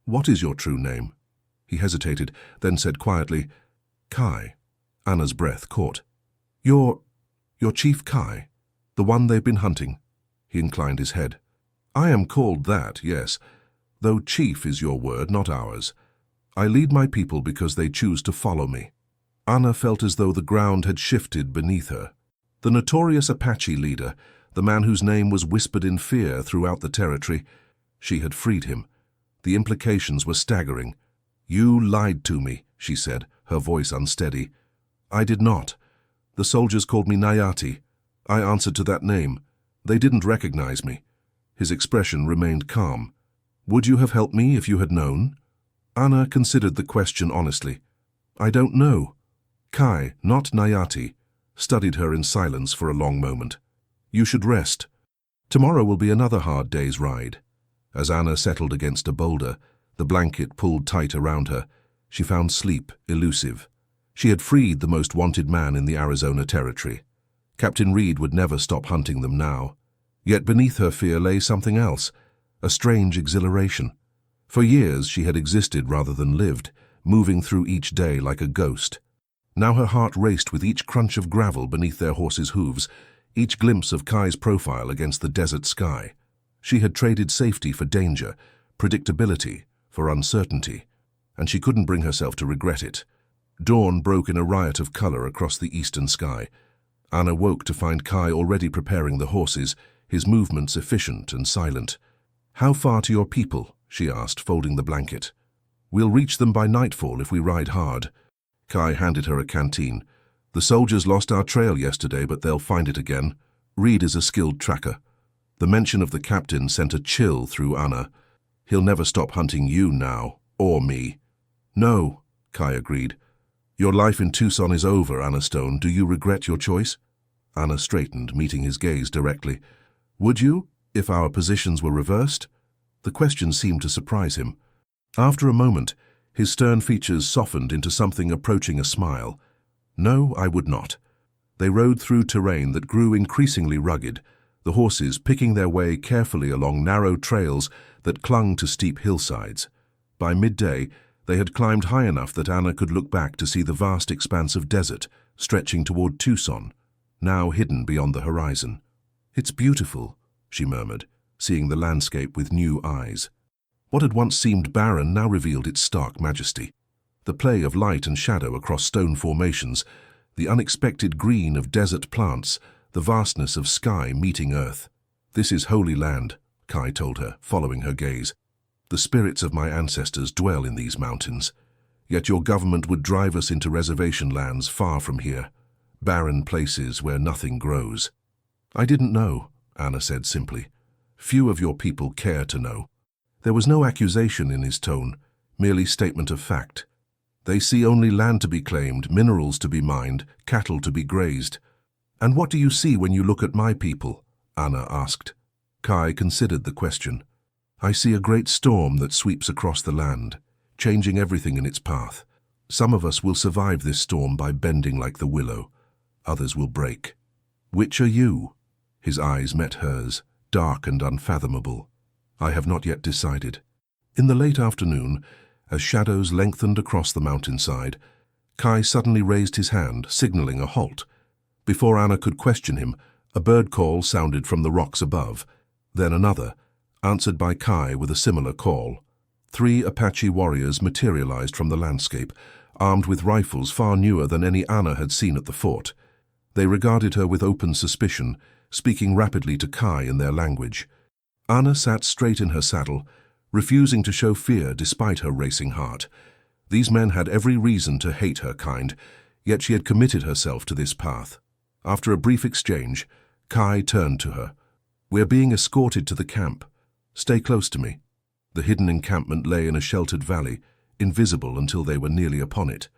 What is your true name? He hesitated, then said quietly, Kai. Anna's breath caught. Your Chief Kai? The one they've been hunting? He inclined his head. I am called that, yes, though chief is your word, not ours. I lead my people because they choose to follow me. Anna felt as though the ground had shifted beneath her. The notorious Apache leader, the man whose name was whispered in fear throughout the territory, she had freed him. The implications were staggering. You lied to me, she said, her voice unsteady. I did not. The soldiers called me Nayati. I answered to that name. They didn't recognize me. His expression remained calm. Would you have helped me if you had known? Anna considered the question honestly. I don't know. Kai, not Nayati, studied her in silence for a long moment. You should rest. Tomorrow will be another hard day's ride. As Anna settled against a boulder, the blanket pulled tight around her, she found sleep elusive. She had freed the most wanted man in the Arizona territory. Captain Reed would never stop hunting them now. Yet beneath her fear lay something else, a strange exhilaration. For years she had existed rather than lived, moving through each day like a ghost. Now her heart raced with each crunch of gravel beneath their horses' hooves, each glimpse of Kai's profile against the desert sky. She had traded safety for danger, predictability for uncertainty, and she couldn't bring herself to regret it. Dawn broke in a riot of color across the eastern sky. Anna woke to find Kai already preparing the horses, his movements efficient and silent. How far to your people? She asked, folding the blanket. We'll reach them by nightfall if we ride hard. Kai handed her a canteen. The soldiers lost our trail yesterday, but they'll find it again. Reed is a skilled tracker. The mention of the captain sent a chill through Anna. He'll never stop hunting you now, or me. No, Kai agreed. Your life in Tucson is over, Anna Stone. Do you regret your choice? Anna straightened, meeting his gaze directly. Would you, if our positions were reversed? The question seemed to surprise him. After a moment, his stern features softened into something approaching a smile. No, I would not. They rode through terrain that grew increasingly rugged, the horses picking their way carefully along narrow trails that clung to steep hillsides. By midday, they had climbed high enough that Anna could look back to see the vast expanse of desert stretching toward Tucson, now hidden beyond the horizon. It's beautiful, she murmured, seeing the landscape with new eyes. What had once seemed barren now revealed its stark majesty. The play of light and shadow across stone formations, the unexpected green of desert plants, the vastness of sky meeting earth. This is holy land, Kai told her, following her gaze. The spirits of my ancestors dwell in these mountains. Yet your government would drive us into reservation lands far from here, barren places where nothing grows. I didn't know, Anna said simply. Few of your people care to know. There was no accusation in his tone, merely statement of fact. They see only land to be claimed, minerals to be mined, cattle to be grazed. And what do you see when you look at my people? Anna asked. Kai considered the question. I see a great storm that sweeps across the land, changing everything in its path. Some of us will survive this storm by bending like the willow. Others will break. Which are you? His eyes met hers, dark and unfathomable. I have not yet decided. In the late afternoon, as shadows lengthened across the mountainside, Kai suddenly raised his hand, signaling a halt. Before Anna could question him, a bird call sounded from the rocks above, then another, answered by Kai with a similar call. 3 Apache warriors materialized from the landscape, armed with rifles far newer than any Anna had seen at the fort. They regarded her with open suspicion, speaking rapidly to Kai in their language. Anna sat straight in her saddle, refusing to show fear despite her racing heart. These men had every reason to hate her kind, yet she had committed herself to this path. After a brief exchange, Kai turned to her. We're being escorted to the camp. Stay close to me. The hidden encampment lay in a sheltered valley, invisible until they were nearly upon it.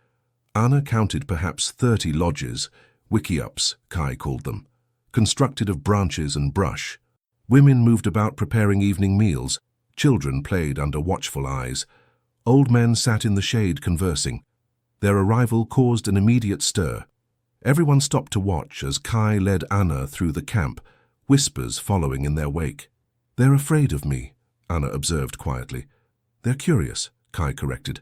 Anna counted perhaps 30 lodges, wickiups, Kai called them, constructed of branches and brush. Women moved about preparing evening meals. Children played under watchful eyes. Old men sat in the shade conversing. Their arrival caused an immediate stir. Everyone stopped to watch as Kai led Anna through the camp, whispers following in their wake. "They're afraid of me," Anna observed quietly. "They're curious," Kai corrected.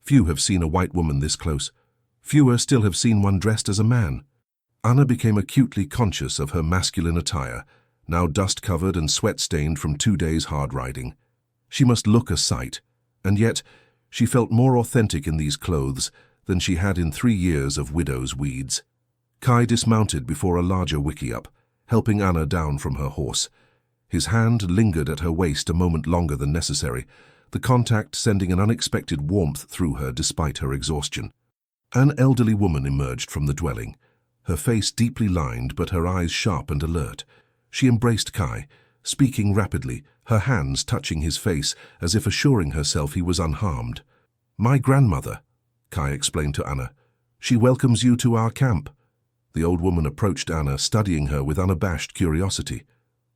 "Few have seen a white woman this close. Fewer still have seen one dressed as a man." Anna became acutely conscious of her masculine attire, now dust-covered and sweat-stained from 2 days hard riding. She must look a sight, and yet she felt more authentic in these clothes than she had in 3 years of widow's weeds. Kai dismounted before a larger wickiup, helping Anna down from her horse. His hand lingered at her waist a moment longer than necessary, the contact sending an unexpected warmth through her despite her exhaustion. An elderly woman emerged from the dwelling, her face deeply lined but her eyes sharp and alert. She embraced Kai, speaking rapidly, her hands touching his face as if assuring herself he was unharmed. "My grandmother," Kai explained to Anna. "She welcomes you to our camp." The old woman approached Anna, studying her with unabashed curiosity.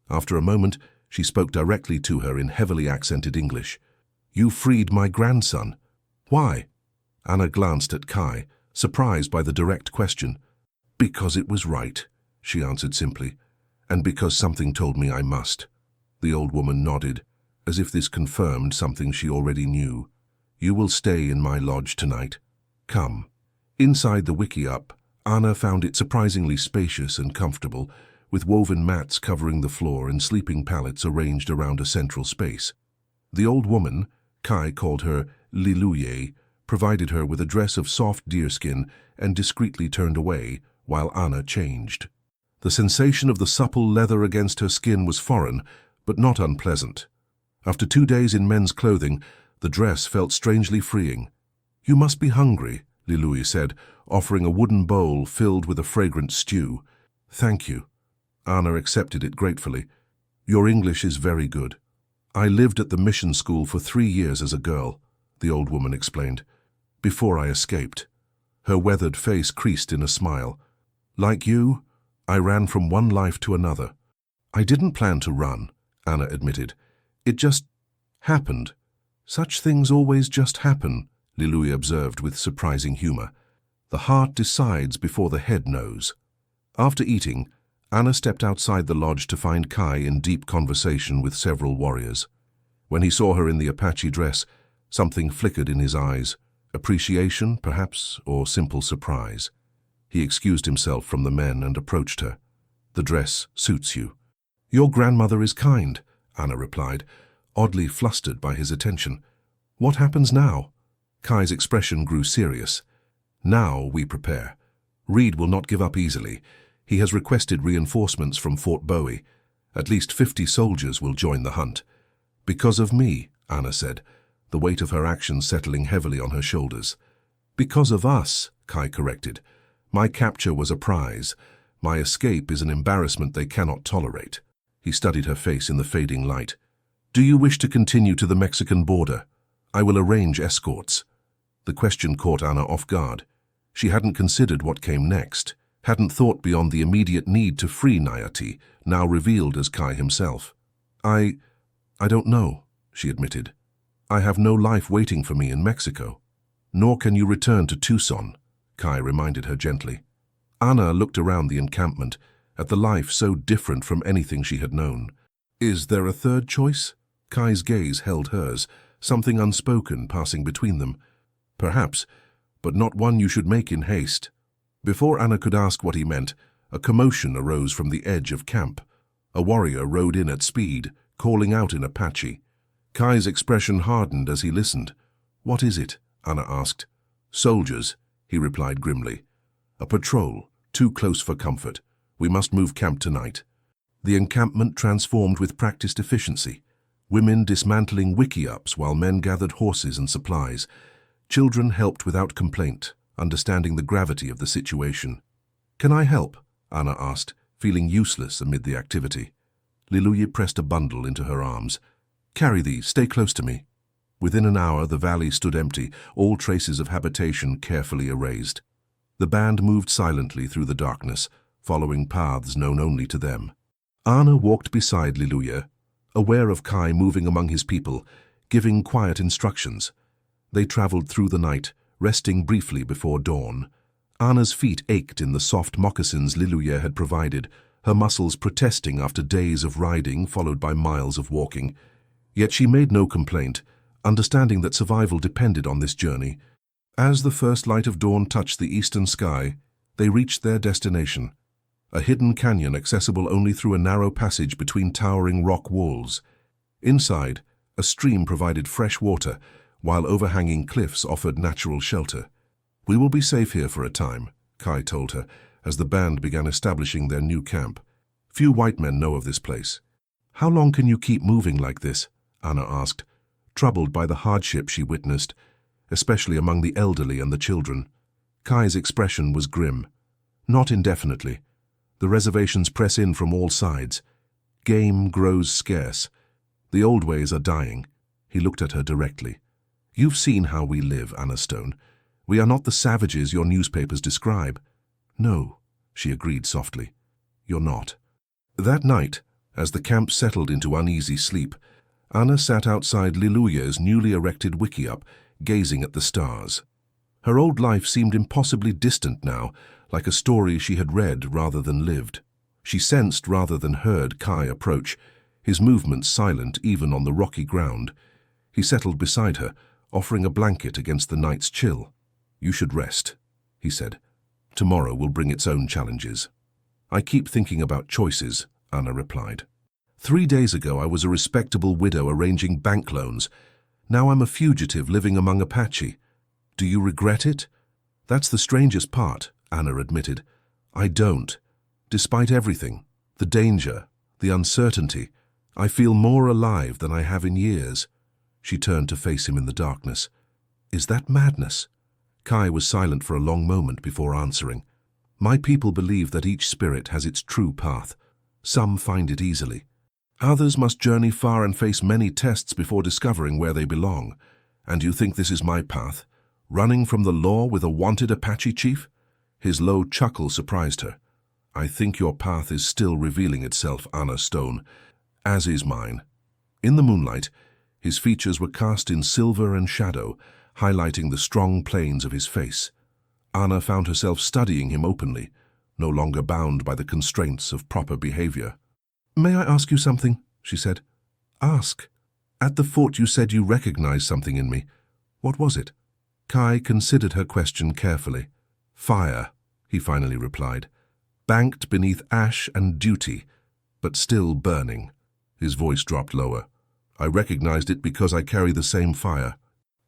After a moment, she spoke directly to her in heavily accented English. "You freed my grandson. Why?" Anna glanced at Kai, surprised by the direct question. "Because it was right," she answered simply, "and because something told me I must." The old woman nodded, as if this confirmed something she already knew. "You will stay in my lodge tonight. Come." Inside the wickiup, Anna found it surprisingly spacious and comfortable, with woven mats covering the floor and sleeping pallets arranged around a central space. The old woman, Kai called her Liluye, provided her with a dress of soft deerskin and discreetly turned away while Anna changed. The sensation of the supple leather against her skin was foreign, but not unpleasant. After 2 days in men's clothing, the dress felt strangely freeing. "You must be hungry," Liluye said, offering a wooden bowl filled with a fragrant stew. "Thank you." Anna accepted it gratefully. "Your English is very good. I lived at the mission school for 3 years as a girl," the old woman explained, "before I escaped." Her weathered face creased in a smile. "Like you, I ran from one life to another." "I didn't plan to run," Anna admitted. "It just happened." "Such things always just happen," Liluye observed with surprising humor. "The heart decides before the head knows." After eating, Anna stepped outside the lodge to find Kai in deep conversation with several warriors. When he saw her in the Apache dress, something flickered in his eyes. Appreciation, perhaps, or simple surprise. He excused himself from the men and approached her. "The dress suits you." "Your grandmother is kind," Anna replied, oddly flustered by his attention. "What happens now?" Kai's expression grew serious. "Now we prepare. Reed will not give up easily. He has requested reinforcements from Fort Bowie. At least 50 soldiers will join the hunt." "Because of me," Anna said, the weight of her actions settling heavily on her shoulders. "Because of us," Kai corrected. "My capture was a prize. My escape is an embarrassment they cannot tolerate." He studied her face in the fading light. "Do you wish to continue to the Mexican border? I will arrange escorts." The question caught Anna off guard. She hadn't considered what came next, hadn't thought beyond the immediate need to free Nayati, now revealed as Kai himself. I don't know," she admitted. "I have no life waiting for me in Mexico." "Nor can you return to Tucson," Kai reminded her gently. Anna looked around the encampment, at the life so different from anything she had known. "Is there a third choice?" Kai's gaze held hers, something unspoken passing between them. "Perhaps, but not one you should make in haste." Before Anna could ask what he meant, a commotion arose from the edge of camp. A warrior rode in at speed, calling out in Apache. Kai's expression hardened as he listened. "What is it?" Anna asked. "Soldiers," he replied grimly. "A patrol, too close for comfort. We must move camp tonight." The encampment transformed with practiced efficiency. Women dismantling wickiups while men gathered horses and supplies. Children helped without complaint, understanding the gravity of the situation. "Can I help?" Anna asked, feeling useless amid the activity. Liluye pressed a bundle into her arms. "Carry these, stay close to me." Within an hour, the valley stood empty, all traces of habitation carefully erased. The band moved silently through the darkness, following paths known only to them. Anna walked beside Liluye, aware of Kai moving among his people, giving quiet instructions. They traveled through the night, resting briefly before dawn. Anna's feet ached in the soft moccasins Liluye had provided, her muscles protesting after days of riding followed by miles of walking. Yet she made no complaint, understanding that survival depended on this journey. As the first light of dawn touched the eastern sky, they reached their destination, a hidden canyon accessible only through a narrow passage between towering rock walls. Inside, a stream provided fresh water, while overhanging cliffs offered natural shelter. "We will be safe here for a time," Kai told her, as the band began establishing their new camp. "Few white men know of this place." "How long can you keep moving like this?" Anna asked, troubled by the hardship she witnessed, especially among the elderly and the children. Kai's expression was grim. "Not indefinitely. The reservations press in from all sides. Game grows scarce. The old ways are dying." He looked at her directly. "You've seen how we live, Anna Stone. We are not the savages your newspapers describe." "No," she agreed softly. "You're not." That night, as the camp settled into uneasy sleep, Anna sat outside Liluya's newly erected wickiup, gazing at the stars. Her old life seemed impossibly distant now, like a story she had read rather than lived. She sensed rather than heard Kai approach, his movements silent even on the rocky ground. He settled beside her, offering a blanket against the night's chill. "You should rest," he said. "Tomorrow will bring its own challenges." "I keep thinking about choices," Anna replied. 3 days ago I was a respectable widow arranging bank loans. Now I'm a fugitive living among Apache. Do you regret it?" "That's the strangest part," Anna admitted. "I don't. Despite everything, the danger, the uncertainty, I feel more alive than I have in years." She turned to face him in the darkness. "Is that madness?" Kai was silent for a long moment before answering. "My people believe that each spirit has its true path. Some find it easily. Others must journey far and face many tests before discovering where they belong. And you think this is my path? Running from the law with a wanted Apache chief?" His low chuckle surprised her. "I think your path is still revealing itself, Anna Stone, as is mine." In the moonlight, his features were cast in silver and shadow, highlighting the strong planes of his face. Anna found herself studying him openly, no longer bound by the constraints of proper behavior. "May I ask you something?" she said. "Ask. At the fort you said you recognized something in me. What was it?" Kai considered her question carefully. "Fire," he finally replied. "Banked beneath ash and duty, but still burning." His voice dropped lower. "I recognized it because I carry the same fire."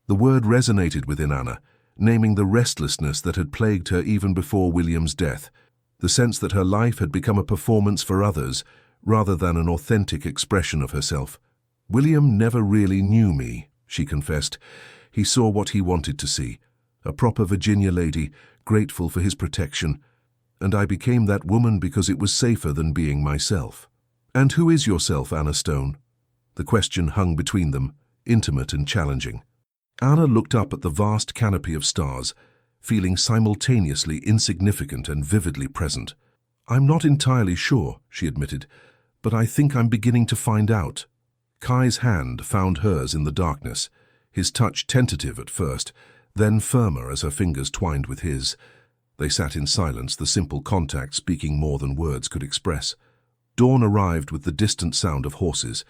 The word resonated within Anna, naming the restlessness that had plagued her even before William's death, the sense that her life had become a performance for others, rather than an authentic expression of herself. "William never really knew me," she confessed. "He saw what he wanted to see, a proper Virginia lady, grateful for his protection, and I became that woman because it was safer than being myself." "And who is yourself, Anna Stone?" The question hung between them, intimate and challenging. Anna looked up at the vast canopy of stars, feeling simultaneously insignificant and vividly present. "I'm not entirely sure," she admitted, "but I think I'm beginning to find out." Kai's hand found hers in the darkness, his touch tentative at first, then firmer as her fingers twined with his. They sat in silence, the simple contact speaking more than words could express. Dawn arrived with the distant sound of horses,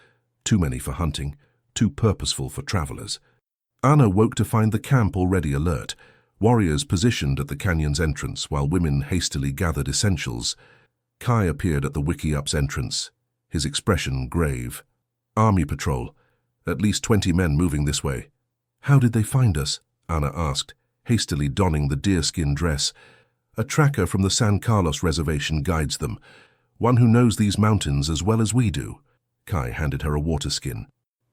too many for hunting, too purposeful for travelers. Anna woke to find the camp already alert, warriors positioned at the canyon's entrance while women hastily gathered essentials. Kai appeared at the wickiup's entrance, his expression grave. "Army patrol. At least 20 men moving this way." "How did they find us?" Anna asked, hastily donning the deerskin dress. "A tracker from the San Carlos reservation guides them, one who knows these mountains as well as we do." Kai handed her a water skin.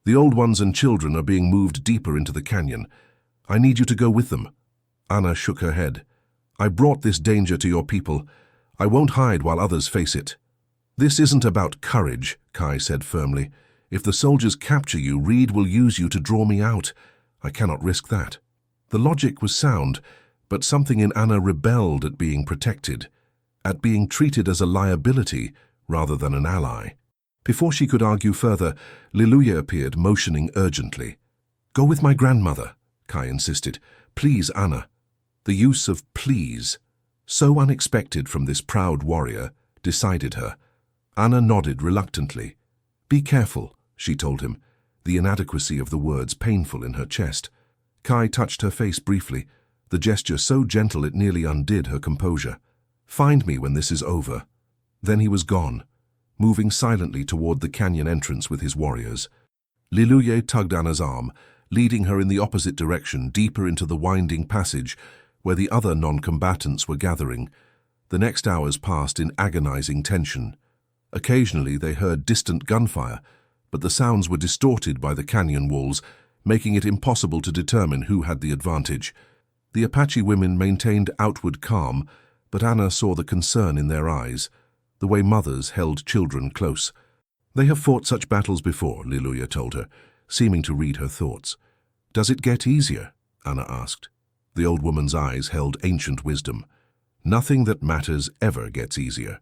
"The old ones and children are being moved deeper into the canyon. I need you to go with them." Anna shook her head. "I brought this danger to your people. I won't hide while others face it." "This isn't about courage," Kai said firmly. "If the soldiers capture you, Reed will use you to draw me out. I cannot risk that." The logic was sound, but something in Anna rebelled at being protected, at being treated as a liability rather than an ally. Before she could argue further, Liluya appeared, motioning urgently. "Go with my grandmother," Kai insisted. "Please, Anna." The use of please, so unexpected from this proud warrior, decided her. Anna nodded reluctantly. "Be careful," she told him, the inadequacy of the words painful in her chest. Kai touched her face briefly, the gesture so gentle it nearly undid her composure. "Find me when this is over." Then he was gone, moving silently toward the canyon entrance with his warriors. Liluye tugged Anna's arm, leading her in the opposite direction, deeper into the winding passage where the other non-combatants were gathering. The next hours passed in agonizing tension. Occasionally they heard distant gunfire, but the sounds were distorted by the canyon walls, making it impossible to determine who had the advantage. The Apache women maintained outward calm, but Anna saw the concern in their eyes, the way mothers held children close. "They have fought such battles before," Liluya told her, seeming to read her thoughts. "Does it get easier?" Anna asked. The old woman's eyes held ancient wisdom. "Nothing that matters ever gets easier.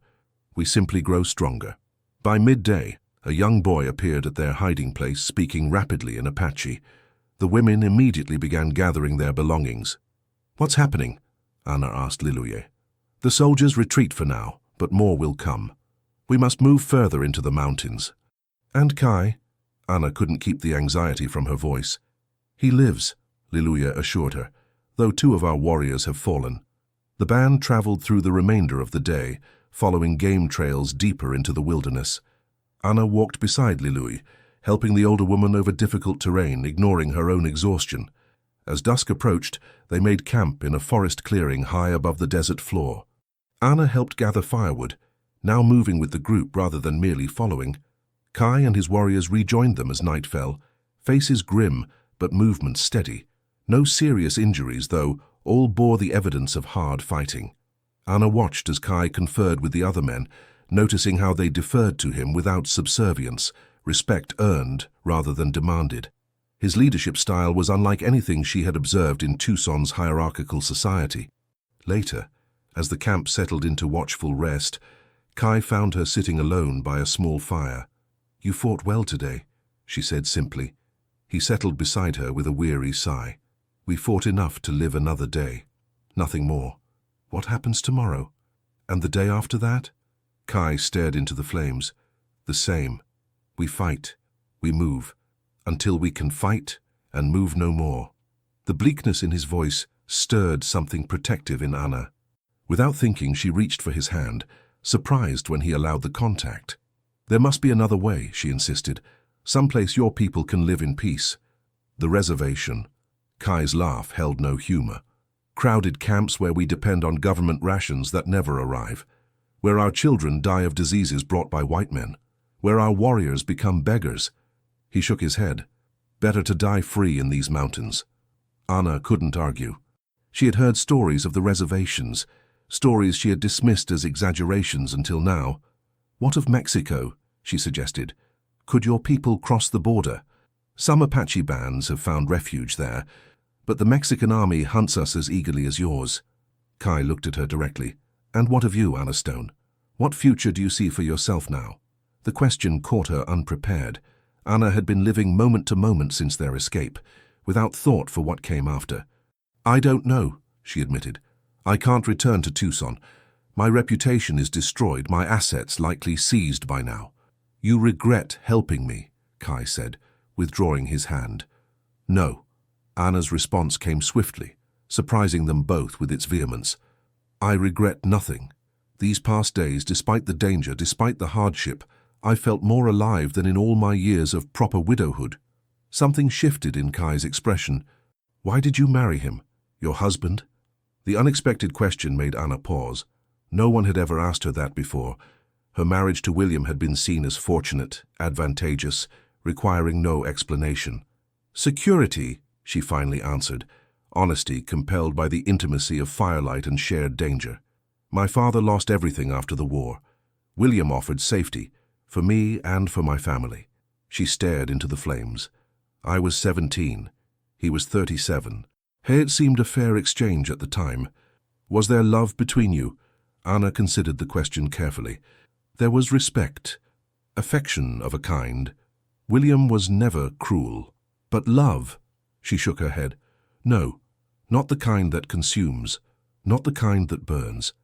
We simply grow stronger." By midday, a young boy appeared at their hiding place, speaking rapidly in Apache. The women immediately began gathering their belongings. "What's happening?" Anna asked Liluye. "The soldiers retreat for now, but more will come. We must move further into the mountains." "And Kai?" Anna couldn't keep the anxiety from her voice. "He lives," Liluya assured her, "though 2 of our warriors have fallen." The band traveled through the remainder of the day, following game trails deeper into the wilderness. Anna walked beside Liluye, helping the older woman over difficult terrain, ignoring her own exhaustion. As dusk approached, they made camp in a forest clearing high above the desert floor. Anna helped gather firewood, now moving with the group rather than merely following. Kai and his warriors rejoined them as night fell, faces grim but movements steady. No serious injuries, though, all bore the evidence of hard fighting. Anna watched as Kai conferred with the other men, noticing how they deferred to him without subservience, respect earned rather than demanded. His leadership style was unlike anything she had observed in Tucson's hierarchical society. Later, as the camp settled into watchful rest, Kai found her sitting alone by a small fire. "You fought well today," she said simply. He settled beside her with a weary sigh. "We fought enough to live another day. Nothing more. What happens tomorrow? And the day after that?" Kai stared into the flames. "The same. We fight. We move. Until we can fight and move no more." The bleakness in his voice stirred something protective in Anna. Without thinking, she reached for his hand, surprised when he allowed the contact. "There must be another way," she insisted. "Someplace your people can live in peace." "The reservation." Kai's laugh held no humor. "Crowded camps where we depend on government rations that never arrive. Where our children die of diseases brought by white men. Where our warriors become beggars." He shook his head. "Better to die free in these mountains." Anna couldn't argue. She had heard stories of the reservations, stories she had dismissed as exaggerations until now. "What of Mexico?" she suggested. "Could your people cross the border? Some Apache bands have found refuge there, but the Mexican army hunts us as eagerly as yours." Kai looked at her directly. "And what of you, Anna Stone? What future do you see for yourself now?" The question caught her unprepared. Anna had been living moment to moment since their escape, without thought for what came after. "I don't know," she admitted. "I can't return to Tucson. My reputation is destroyed, my assets likely seized by now." "You regret helping me," Kai said, withdrawing his hand. "No." Anna's response came swiftly, surprising them both with its vehemence. "I regret nothing. These past days, despite the danger, despite the hardship, I felt more alive than in all my years of proper widowhood." Something shifted in Kai's expression. "Why did you marry him? Your husband?" The unexpected question made Anna pause. No one had ever asked her that before. Her marriage to William had been seen as fortunate, advantageous, requiring no explanation. "Security," she finally answered, honesty compelled by the intimacy of firelight and shared danger. "My father lost everything after the war. William offered safety, for me and for my family." She stared into the flames. "I was 17. He was 37. Hey, it seemed a fair exchange at the time. Was there love between you?" Anna considered the question carefully. "There was respect, affection of a kind. William was never cruel. But love?" She shook her head. "No, not the kind that consumes, not the kind that burns."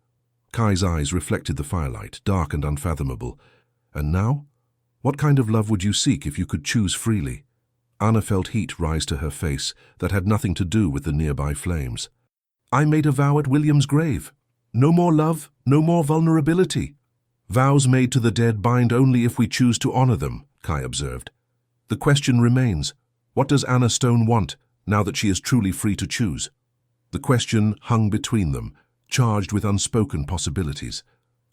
Kai's eyes reflected the firelight, dark and unfathomable. And now? What kind of love would you seek if you could choose freely? Anna felt heat rise to her face that had nothing to do with the nearby flames. I made a vow at William's grave. No more love, no more vulnerability. Vows made to the dead bind only if we choose to honor them, Kai observed. The question remains, what does Anna Stone want now that she is truly free to choose? The question hung between them, charged with unspoken possibilities.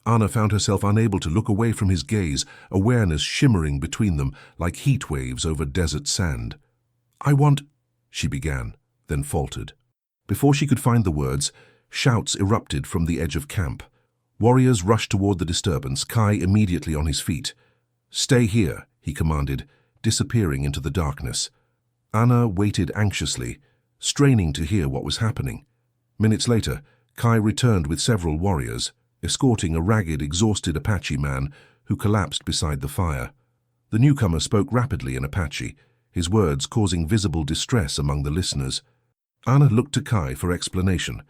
Anna found herself unable to look away from his gaze, awareness shimmering between them like heat waves over desert sand. I want, she began, then faltered. Before she could find the words, shouts erupted from the edge of camp. Warriors rushed toward the disturbance, Kai immediately on his feet. Stay here, he commanded, disappearing into the darkness. Anna waited anxiously, straining to hear what was happening. Minutes later, Kai returned with several warriors, escorting a ragged, exhausted Apache man who collapsed beside the fire. The newcomer spoke rapidly in Apache, his words causing visible distress among the listeners. Anna looked to Kai for explanation.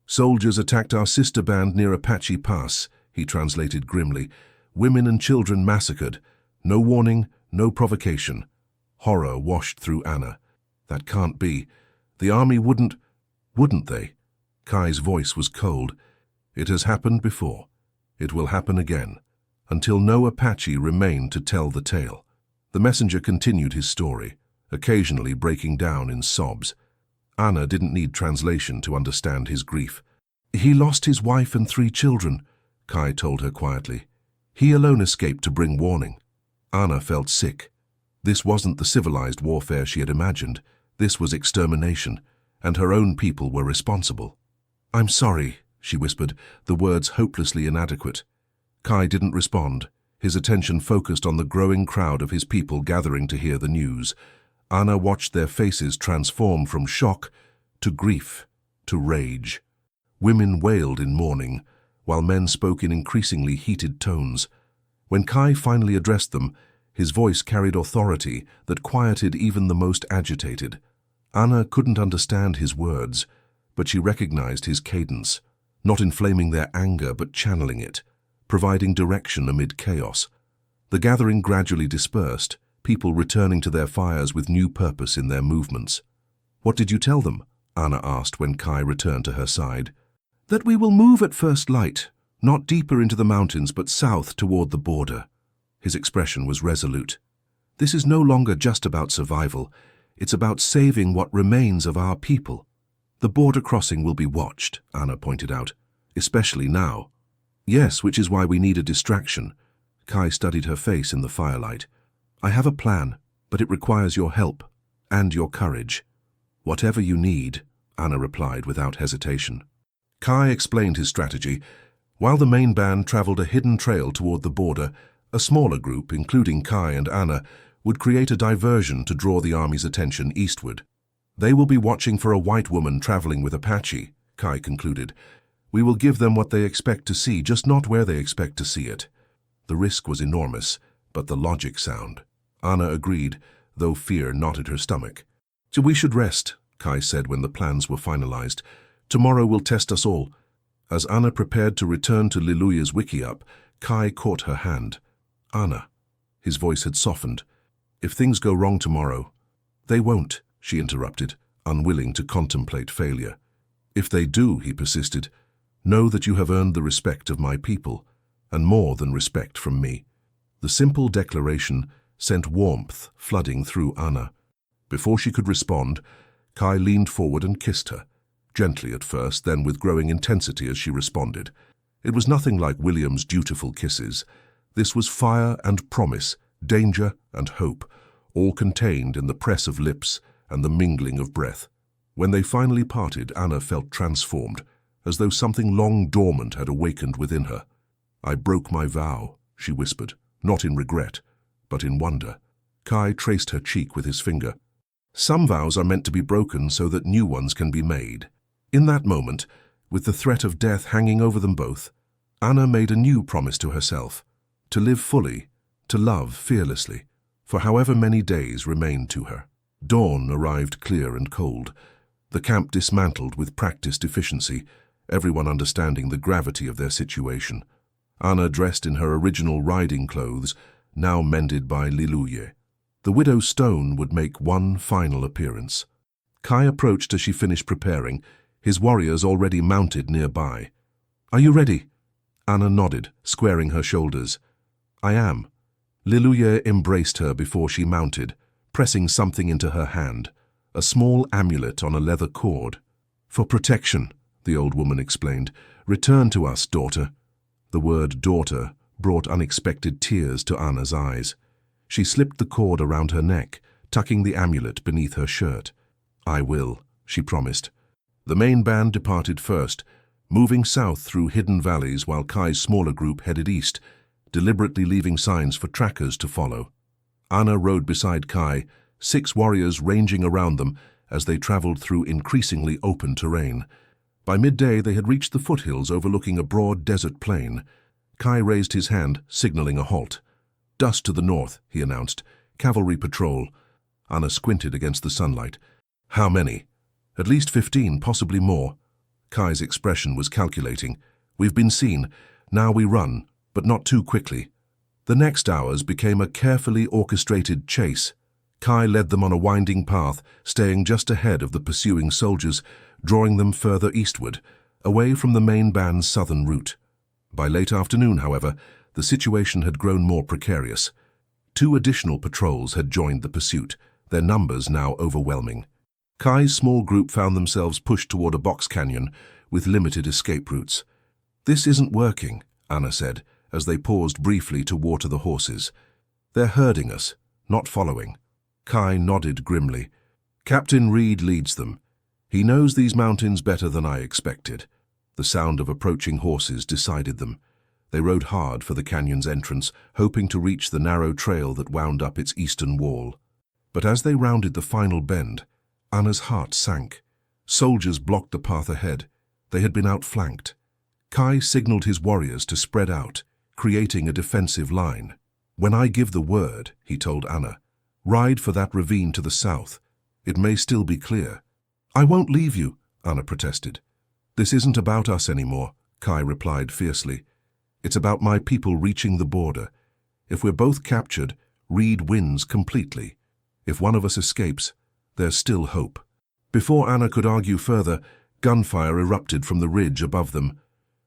Soldiers attacked our sister band near Apache Pass, he translated grimly. Women and children massacred. No warning, no provocation. Horror washed through Anna. That can't be. The army wouldn't they? Kai's voice was cold. It has happened before. It will happen again, until no Apache remained to tell the tale. The messenger continued his story, occasionally breaking down in sobs. Anna didn't need translation to understand his grief. He lost his wife and 3 children, Kai told her quietly. He alone escaped to bring warning. Anna felt sick. This wasn't the civilized warfare she had imagined. This was extermination, and her own people were responsible. I'm sorry, she whispered, the words hopelessly inadequate. Kai didn't respond, his attention focused on the growing crowd of his people gathering to hear the news. Anna watched their faces transform from shock to grief to rage. Women wailed in mourning, while men spoke in increasingly heated tones. When Kai finally addressed them, his voice carried authority that quieted even the most agitated. Anna couldn't understand his words, but she recognized his cadence, not inflaming their anger but channeling it, providing direction amid chaos. The gathering gradually dispersed, people returning to their fires with new purpose in their movements. What did you tell them? Anna asked when Kai returned to her side. That we will move at first light, not deeper into the mountains but south toward the border. His expression was resolute. This is no longer just about survival. It's about saving what remains of our people. The border crossing will be watched, Anna pointed out, especially now. Yes, which is why we need a distraction. Kai studied her face in the firelight. I have a plan, but it requires your help and your courage. Whatever you need, Anna replied without hesitation. Kai explained his strategy. While the main band traveled a hidden trail toward the border, a smaller group, including Kai and Anna, would create a diversion to draw the army's attention eastward. They will be watching for a white woman traveling with Apache, Kai concluded. We will give them what they expect to see, just not where they expect to see it. The risk was enormous, but the logic sound. Anna agreed, though fear knotted her stomach. So we should rest, Kai said when the plans were finalized. Tomorrow will test us all. As Anna prepared to return to Liluya's wiki-up, Kai caught her hand. Anna. His voice had softened. If things go wrong tomorrow. They won't, she interrupted, unwilling to contemplate failure. If they do, he persisted, know that you have earned the respect of my people, and more than respect from me. The simple declaration sent warmth flooding through Anna. Before she could respond, Kai leaned forward and kissed her, gently at first, then with growing intensity as she responded. It was nothing like William's dutiful kisses. This was fire and promise, danger and hope, all contained in the press of lips and the mingling of breath. When they finally parted, Anna felt transformed, as though something long dormant had awakened within her. I broke my vow, she whispered, not in regret, but in wonder. Kai traced her cheek with his finger. Some vows are meant to be broken so that new ones can be made. In that moment, with the threat of death hanging over them both, Anna made a new promise to herself, to live fully, to love fearlessly, for however many days remained to her. Dawn arrived clear and cold. The camp dismantled with practiced efficiency, everyone understanding the gravity of their situation. Anna dressed in her original riding clothes, now mended by Liluye. The Widow Stone would make one final appearance. Kai approached as she finished preparing, his warriors already mounted nearby. "Are you ready?" Anna nodded, squaring her shoulders. "I am." Liluye embraced her before she mounted, pressing something into her hand, a small amulet on a leather cord. "For protection," the old woman explained. "Return to us, daughter." The word daughter brought unexpected tears to Anna's eyes. She slipped the cord around her neck, tucking the amulet beneath her shirt. "I will," she promised. The main band departed first, moving south through hidden valleys while Kai's smaller group headed east, deliberately leaving signs for trackers to follow. Anna rode beside Kai, 6 warriors ranging around them as they traveled through increasingly open terrain. By midday they had reached the foothills overlooking a broad desert plain. Kai raised his hand, signaling a halt. "Dust to the north," he announced. "Cavalry patrol." Anna squinted against the sunlight. "How many?" "At least 15, possibly more." Kai's expression was calculating. "We've been seen. Now we run, but not too quickly." The next hours became a carefully orchestrated chase. Kai led them on a winding path, staying just ahead of the pursuing soldiers, drawing them further eastward, away from the main band's southern route. By late afternoon, however, the situation had grown more precarious. 2 additional patrols had joined the pursuit, their numbers now overwhelming. Kai's small group found themselves pushed toward a box canyon with limited escape routes. "This isn't working," Anna said, as they paused briefly to water the horses. "They're herding us, not following." Kai nodded grimly. "Captain Reed leads them. He knows these mountains better than I expected." The sound of approaching horses decided them. They rode hard for the canyon's entrance, hoping to reach the narrow trail that wound up its eastern wall. But as they rounded the final bend, Anna's heart sank. Soldiers blocked the path ahead. They had been outflanked. Kai signaled his warriors to spread out, creating a defensive line. "When I give the word," he told Anna, "ride for that ravine to the south. It may still be clear." "I won't leave you," Anna protested. "This isn't about us anymore," Kai replied fiercely. "It's about my people reaching the border. If we're both captured, Reed wins completely. If one of us escapes, there's still hope." Before Anna could argue further, gunfire erupted from the ridge above them.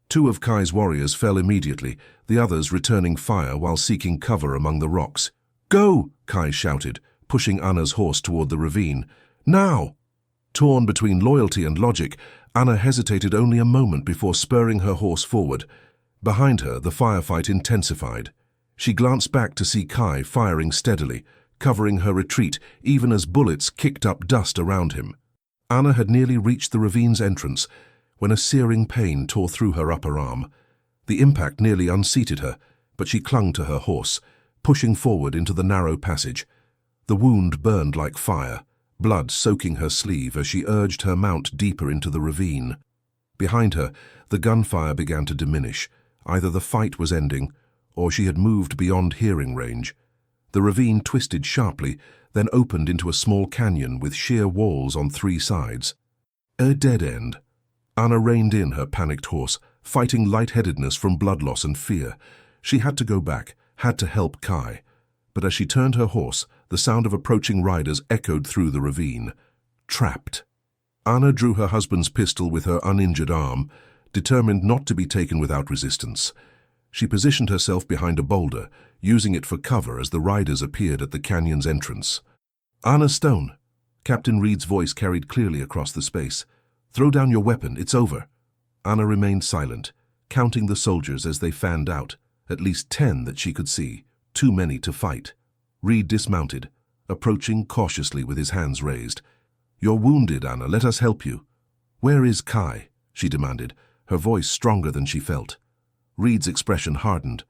2 of Kai's warriors fell immediately, the others returning fire while seeking cover among the rocks. "Go!" Kai shouted, pushing Anna's horse toward the ravine. "Now!" Torn between loyalty and logic, Anna hesitated only a moment before spurring her horse forward. Behind her, the firefight intensified. She glanced back to see Kai firing steadily, covering her retreat even as bullets kicked up dust around him. Anna had nearly reached the ravine's entrance when a searing pain tore through her upper arm. The impact nearly unseated her, but she clung to her horse, pushing forward into the narrow passage. The wound burned like fire, blood soaking her sleeve as she urged her mount deeper into the ravine. Behind her, the gunfire began to diminish. Either the fight was ending, or she had moved beyond hearing range. The ravine twisted sharply, then opened into a small canyon with sheer walls on 3 sides. A dead end. Anna reined in her panicked horse, fighting lightheadedness from blood loss and fear. She had to go back, had to help Kai. But as she turned her horse, the sound of approaching riders echoed through the ravine. Trapped. Anna drew her husband's pistol with her uninjured arm, determined not to be taken without resistance. She positioned herself behind a boulder, using it for cover as the riders appeared at the canyon's entrance. "Anna Stone," Captain Reed's voice carried clearly across the space. "Throw down your weapon, it's over." Anna remained silent, counting the soldiers as they fanned out, at least 10 that she could see, too many to fight. Reed dismounted, approaching cautiously with his hands raised. "You're wounded, Anna, let us help you." "Where is Kai?" she demanded, her voice stronger than she felt. Reed's expression hardened.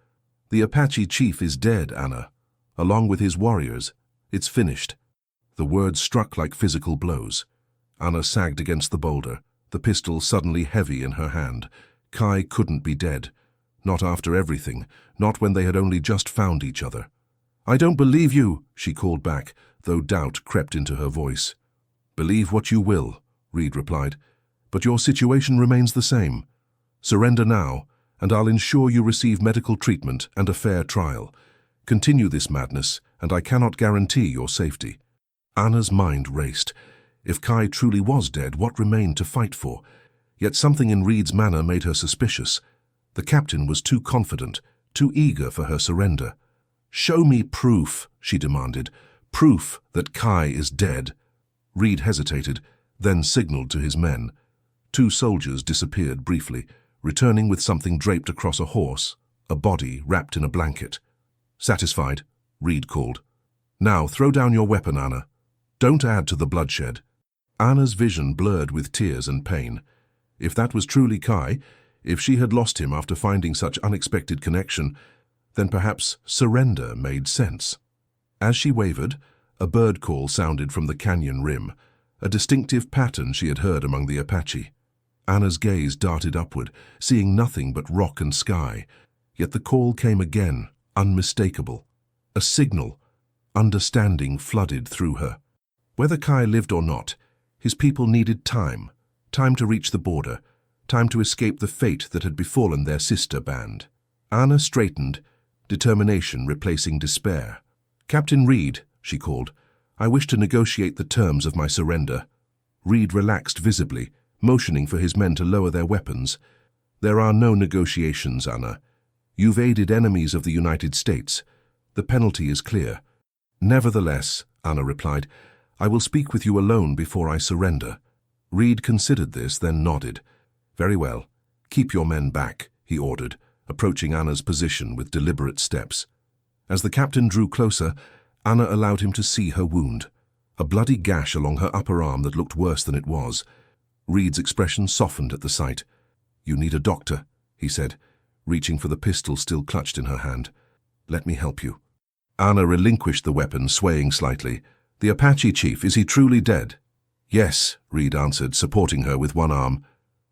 "The Apache chief is dead, Anna, along with his warriors. It's finished." The words struck like physical blows. Anna sagged against the boulder, the pistol suddenly heavy in her hand. Kai couldn't be dead. Not after everything, not when they had only just found each other. "I don't believe you," she called back, though doubt crept into her voice. "Believe what you will," Reed replied, "but your situation remains the same. Surrender now, and I'll ensure you receive medical treatment and a fair trial. Continue this madness, and I cannot guarantee your safety." Anna's mind raced. If Kai truly was dead, what remained to fight for? Yet something in Reed's manner made her suspicious. The captain was too confident, too eager for her surrender. "Show me proof," she demanded. "Proof that Kai is dead." Reed hesitated, then signaled to his men. 2 soldiers disappeared briefly, returning with something draped across a horse, a body wrapped in a blanket. "Satisfied?" Reed called. "Now throw down your weapon, Anna. Don't add to the bloodshed." Anna's vision blurred with tears and pain. If that was truly Kai, if she had lost him after finding such unexpected connection, then perhaps surrender made sense. As she wavered, a bird call sounded from the canyon rim, a distinctive pattern she had heard among the Apache. Anna's gaze darted upward, seeing nothing but rock and sky, yet the call came again, unmistakable. A signal. Understanding flooded through her. Whether Kai lived or not, his people needed time to reach the border, time to escape the fate that had befallen their sister band. Anna straightened, determination replacing despair. "Captain Reed," she called, "I wish to negotiate the terms of my surrender." Reed relaxed visibly, motioning for his men to lower their weapons. "There are no negotiations, Anna. You've aided enemies of the United States. The penalty is clear." "Nevertheless," Anna replied, "I will speak with you alone before I surrender." Reed considered this, then nodded. "Very well. Keep your men back," he ordered, approaching Anna's position with deliberate steps. As the captain drew closer, Anna allowed him to see her wound, a bloody gash along her upper arm that looked worse than it was. Reed's expression softened at the sight. "You need a doctor," he said, reaching for the pistol still clutched in her hand. "Let me help you." Anna relinquished the weapon, swaying slightly. "The Apache chief, is he truly dead?" "Yes," Reed answered, supporting her with one arm.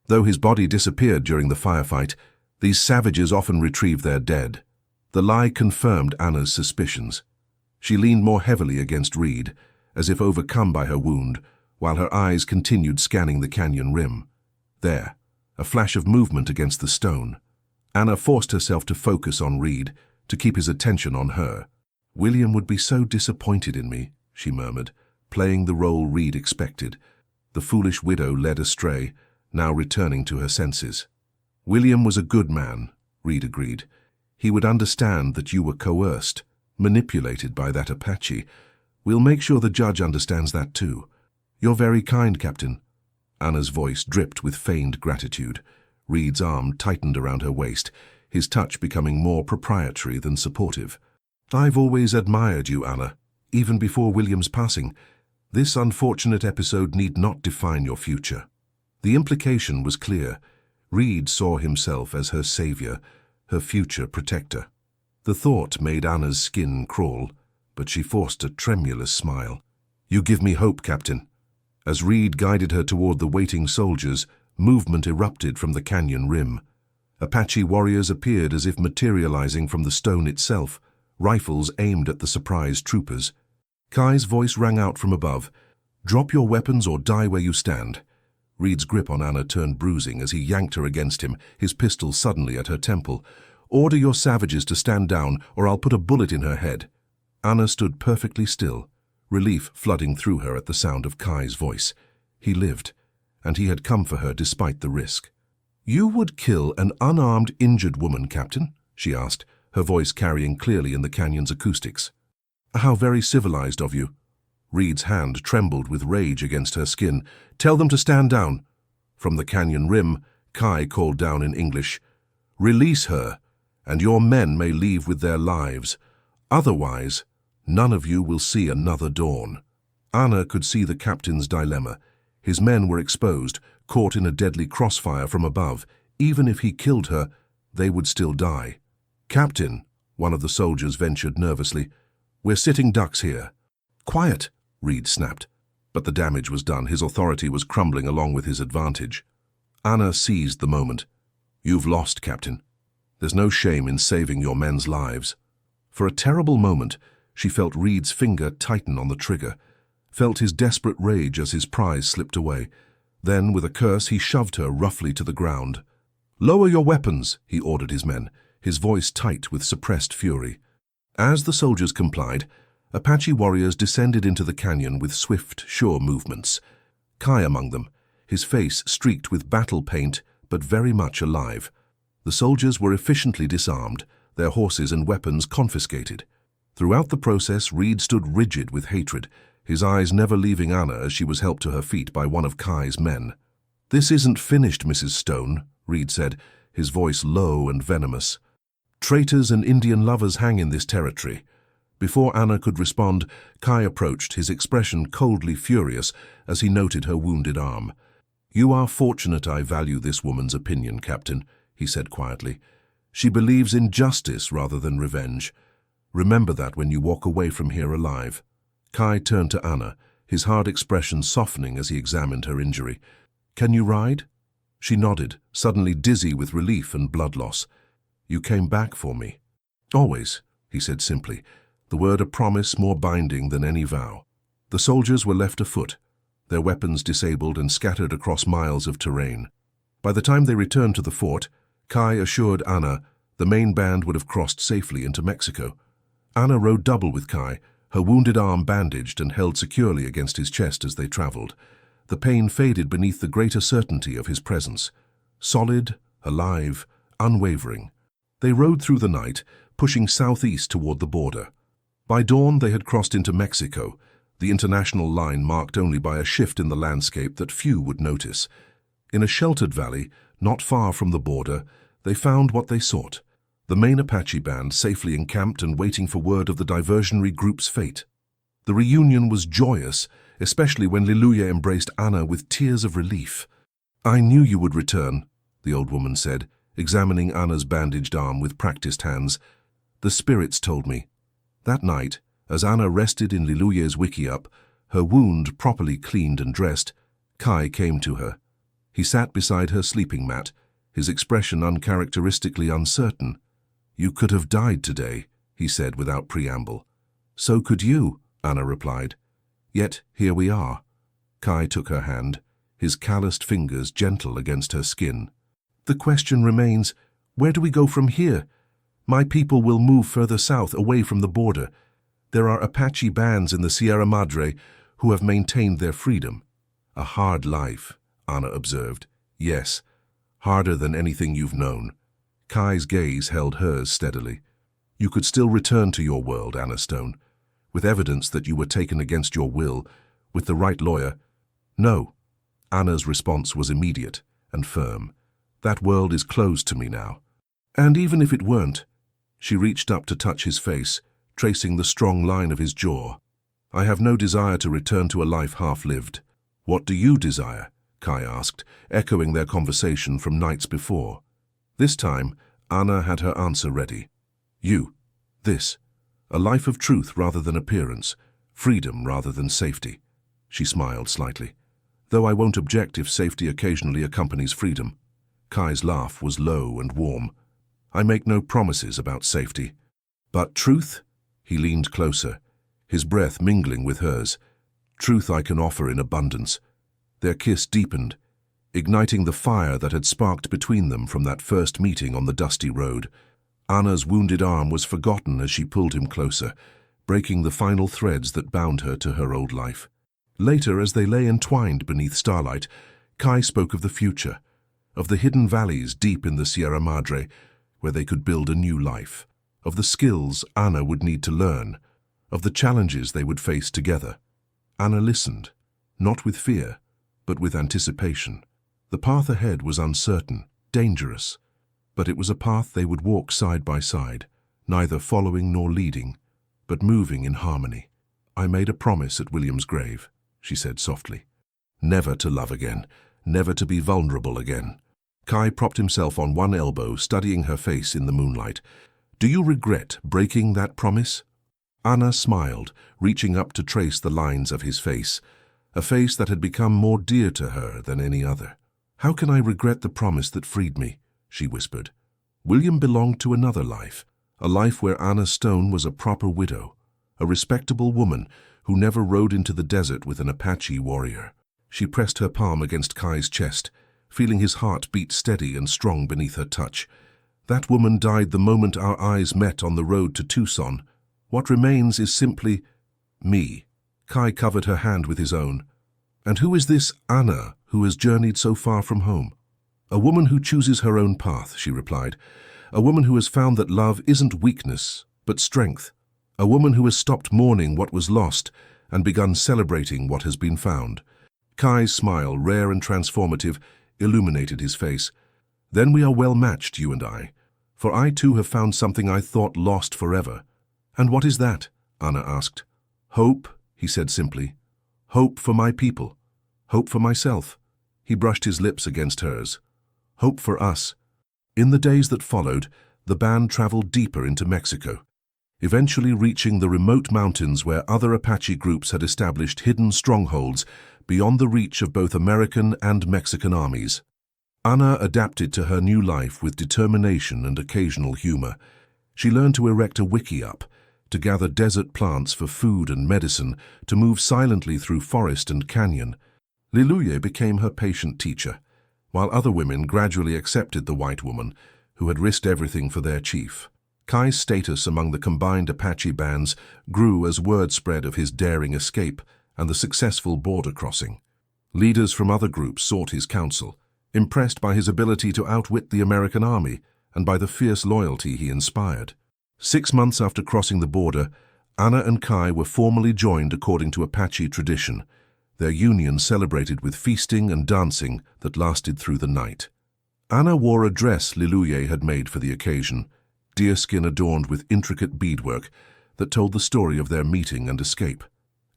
"Though his body disappeared during the firefight, these savages often retrieve their dead." The lie confirmed Anna's suspicions. She leaned more heavily against Reed, as if overcome by her wound, while her eyes continued scanning the canyon rim. There, a flash of movement against the stone. Anna forced herself to focus on Reed, to keep his attention on her. "William would be so disappointed in me," she murmured, playing the role Reed expected. The foolish widow led astray, now returning to her senses. "William was a good man," Reed agreed. "He would understand that you were coerced, manipulated by that Apache. We'll make sure the judge understands that too." "You're very kind, Captain." Anna's voice dripped with feigned gratitude. Reed's arm tightened around her waist, his touch becoming more proprietary than supportive. "I've always admired you, Anna, even before William's passing. This unfortunate episode need not define your future." The implication was clear. Reed saw himself as her savior, her future protector. The thought made Anna's skin crawl, but she forced a tremulous smile. "You give me hope, Captain." As Reed guided her toward the waiting soldiers, movement erupted from the canyon rim. Apache warriors appeared as if materializing from the stone itself, rifles aimed at the surprised troopers. Kai's voice rang out from above, "Drop your weapons or die where you stand." Reed's grip on Anna turned bruising as he yanked her against him, his pistol suddenly at her temple. "Order your savages to stand down, or I'll put a bullet in her head." Anna stood perfectly still, relief flooding through her at the sound of Kai's voice. He lived, and he had come for her despite the risk. "You would kill an unarmed, injured woman, Captain?" she asked, her voice carrying clearly in the canyon's acoustics. "How very civilized of you." Reed's hand trembled with rage against her skin. "Tell them to stand down." From the canyon rim, Kai called down in English, "Release her, and your men may leave with their lives. Otherwise, none of you will see another dawn." Anna could see the captain's dilemma. His men were exposed, caught in a deadly crossfire from above. Even if he killed her, they would still die. "Captain," one of the soldiers ventured nervously, "we're sitting ducks here." "Quiet," Reed snapped. But the damage was done. His authority was crumbling along with his advantage. Anna seized the moment. "You've lost, Captain. There's no shame in saving your men's lives." For a terrible moment, she felt Reed's finger tighten on the trigger, felt his desperate rage as his prize slipped away. Then, with a curse, he shoved her roughly to the ground. "Lower your weapons," he ordered his men, his voice tight with suppressed fury. As the soldiers complied, Apache warriors descended into the canyon with swift, sure movements. Kai among them, his face streaked with battle paint but very much alive. The soldiers were efficiently disarmed, their horses and weapons confiscated. Throughout the process, Reed stood rigid with hatred, his eyes never leaving Anna as she was helped to her feet by one of Kai's men. "This isn't finished, Mrs. Stone," Reed said, his voice low and venomous. "Traitors and Indian lovers hang in this territory." Before Anna could respond, Kai approached, his expression coldly furious as he noted her wounded arm. "You are fortunate I value this woman's opinion, Captain," he said quietly. "She believes in justice rather than revenge. Remember that when you walk away from here alive." Kai turned to Anna, his hard expression softening as he examined her injury. "Can you ride?" She nodded, suddenly dizzy with relief and blood loss. "You came back for me." "Always," he said simply, the word a promise more binding than any vow. The soldiers were left afoot, their weapons disabled and scattered across miles of terrain. By the time they returned to the fort, Kai assured Anna the main band would have crossed safely into Mexico. Anna rode double with Kai, her wounded arm bandaged and held securely against his chest as they traveled. The pain faded beneath the greater certainty of his presence. Solid, alive, unwavering. They rode through the night, pushing southeast toward the border. By dawn they had crossed into Mexico, the international line marked only by a shift in the landscape that few would notice. In a sheltered valley, not far from the border, they found what they sought. The main Apache band safely encamped and waiting for word of the diversionary group's fate. The reunion was joyous, especially when Liluya embraced Anna with tears of relief. "I knew you would return," the old woman said, examining Anna's bandaged arm with practiced hands. "The spirits told me." That night, as Anna rested in Liluya's wickiup, her wound properly cleaned and dressed, Kai came to her. He sat beside her sleeping mat, his expression uncharacteristically uncertain. "You could have died today," he said without preamble. "So could you," Anna replied. "Yet here we are." Kai took her hand, his calloused fingers gentle against her skin. "The question remains, where do we go from here? My people will move further south, away from the border. There are Apache bands in the Sierra Madre who have maintained their freedom." "A hard life," Anna observed. "Yes, harder than anything you've known." Kai's gaze held hers steadily. "You could still return to your world, Anna Stone, with evidence that you were taken against your will, with the right lawyer." "No." Anna's response was immediate and firm. "That world is closed to me now. And even if it weren't," she reached up to touch his face, tracing the strong line of his jaw. "I have no desire to return to a life half-lived." "What do you desire?" Kai asked, echoing their conversation from nights before. This time, Anna had her answer ready. "You. This. A life of truth rather than appearance, freedom rather than safety." She smiled slightly. "Though I won't object if safety occasionally accompanies freedom." Kai's laugh was low and warm. "I make no promises about safety. But truth?" He leaned closer, his breath mingling with hers. "Truth I can offer in abundance." Their kiss deepened, igniting the fire that had sparked between them from that first meeting on the dusty road. Anna's wounded arm was forgotten as she pulled him closer, breaking the final threads that bound her to her old life. Later, as they lay entwined beneath starlight, Kai spoke of the future, of the hidden valleys deep in the Sierra Madre, where they could build a new life, of the skills Anna would need to learn, of the challenges they would face together. Anna listened, not with fear, but with anticipation. The path ahead was uncertain, dangerous, but it was a path they would walk side by side, neither following nor leading, but moving in harmony. "I made a promise at William's grave," she said softly. "Never to love again, never to be vulnerable again." Kai propped himself on one elbow, studying her face in the moonlight. "Do you regret breaking that promise?" Anna smiled, reaching up to trace the lines of his face, a face that had become more dear to her than any other. "How can I regret the promise that freed me?" she whispered. William belonged to another life, a life where Anna Stone was a proper widow, a respectable woman who never rode into the desert with an Apache warrior. She pressed her palm against Kai's chest, feeling his heart beat steady and strong beneath her touch. That woman died the moment our eyes met on the road to Tucson. What remains is simply me. Kai covered her hand with his own. And who is this Anna who has journeyed so far from home? A woman who chooses her own path, she replied. A woman who has found that love isn't weakness, but strength. A woman who has stopped mourning what was lost and begun celebrating what has been found. Kai's smile, rare and transformative, illuminated his face. Then we are well matched, you and I, for I too have found something I thought lost forever. And what is that? Anna asked. Hope, he said simply. Hope for my people. Hope for myself. He brushed his lips against hers. Hope for us. In the days that followed, the band traveled deeper into Mexico, eventually reaching the remote mountains where other Apache groups had established hidden strongholds beyond the reach of both American and Mexican armies. Anna adapted to her new life with determination and occasional humor. She learned to erect a wickiup, to gather desert plants for food and medicine, to move silently through forest and canyon. Liluye became her patient teacher, while other women gradually accepted the white woman who had risked everything for their chief. Kai's status among the combined Apache bands grew as word spread of his daring escape and the successful border crossing. Leaders from other groups sought his counsel, impressed by his ability to outwit the American army and by the fierce loyalty he inspired. 6 months after crossing the border, Anna and Kai were formally joined according to Apache tradition, their union celebrated with feasting and dancing that lasted through the night. Anna wore a dress Liluye had made for the occasion, deerskin adorned with intricate beadwork that told the story of their meeting and escape.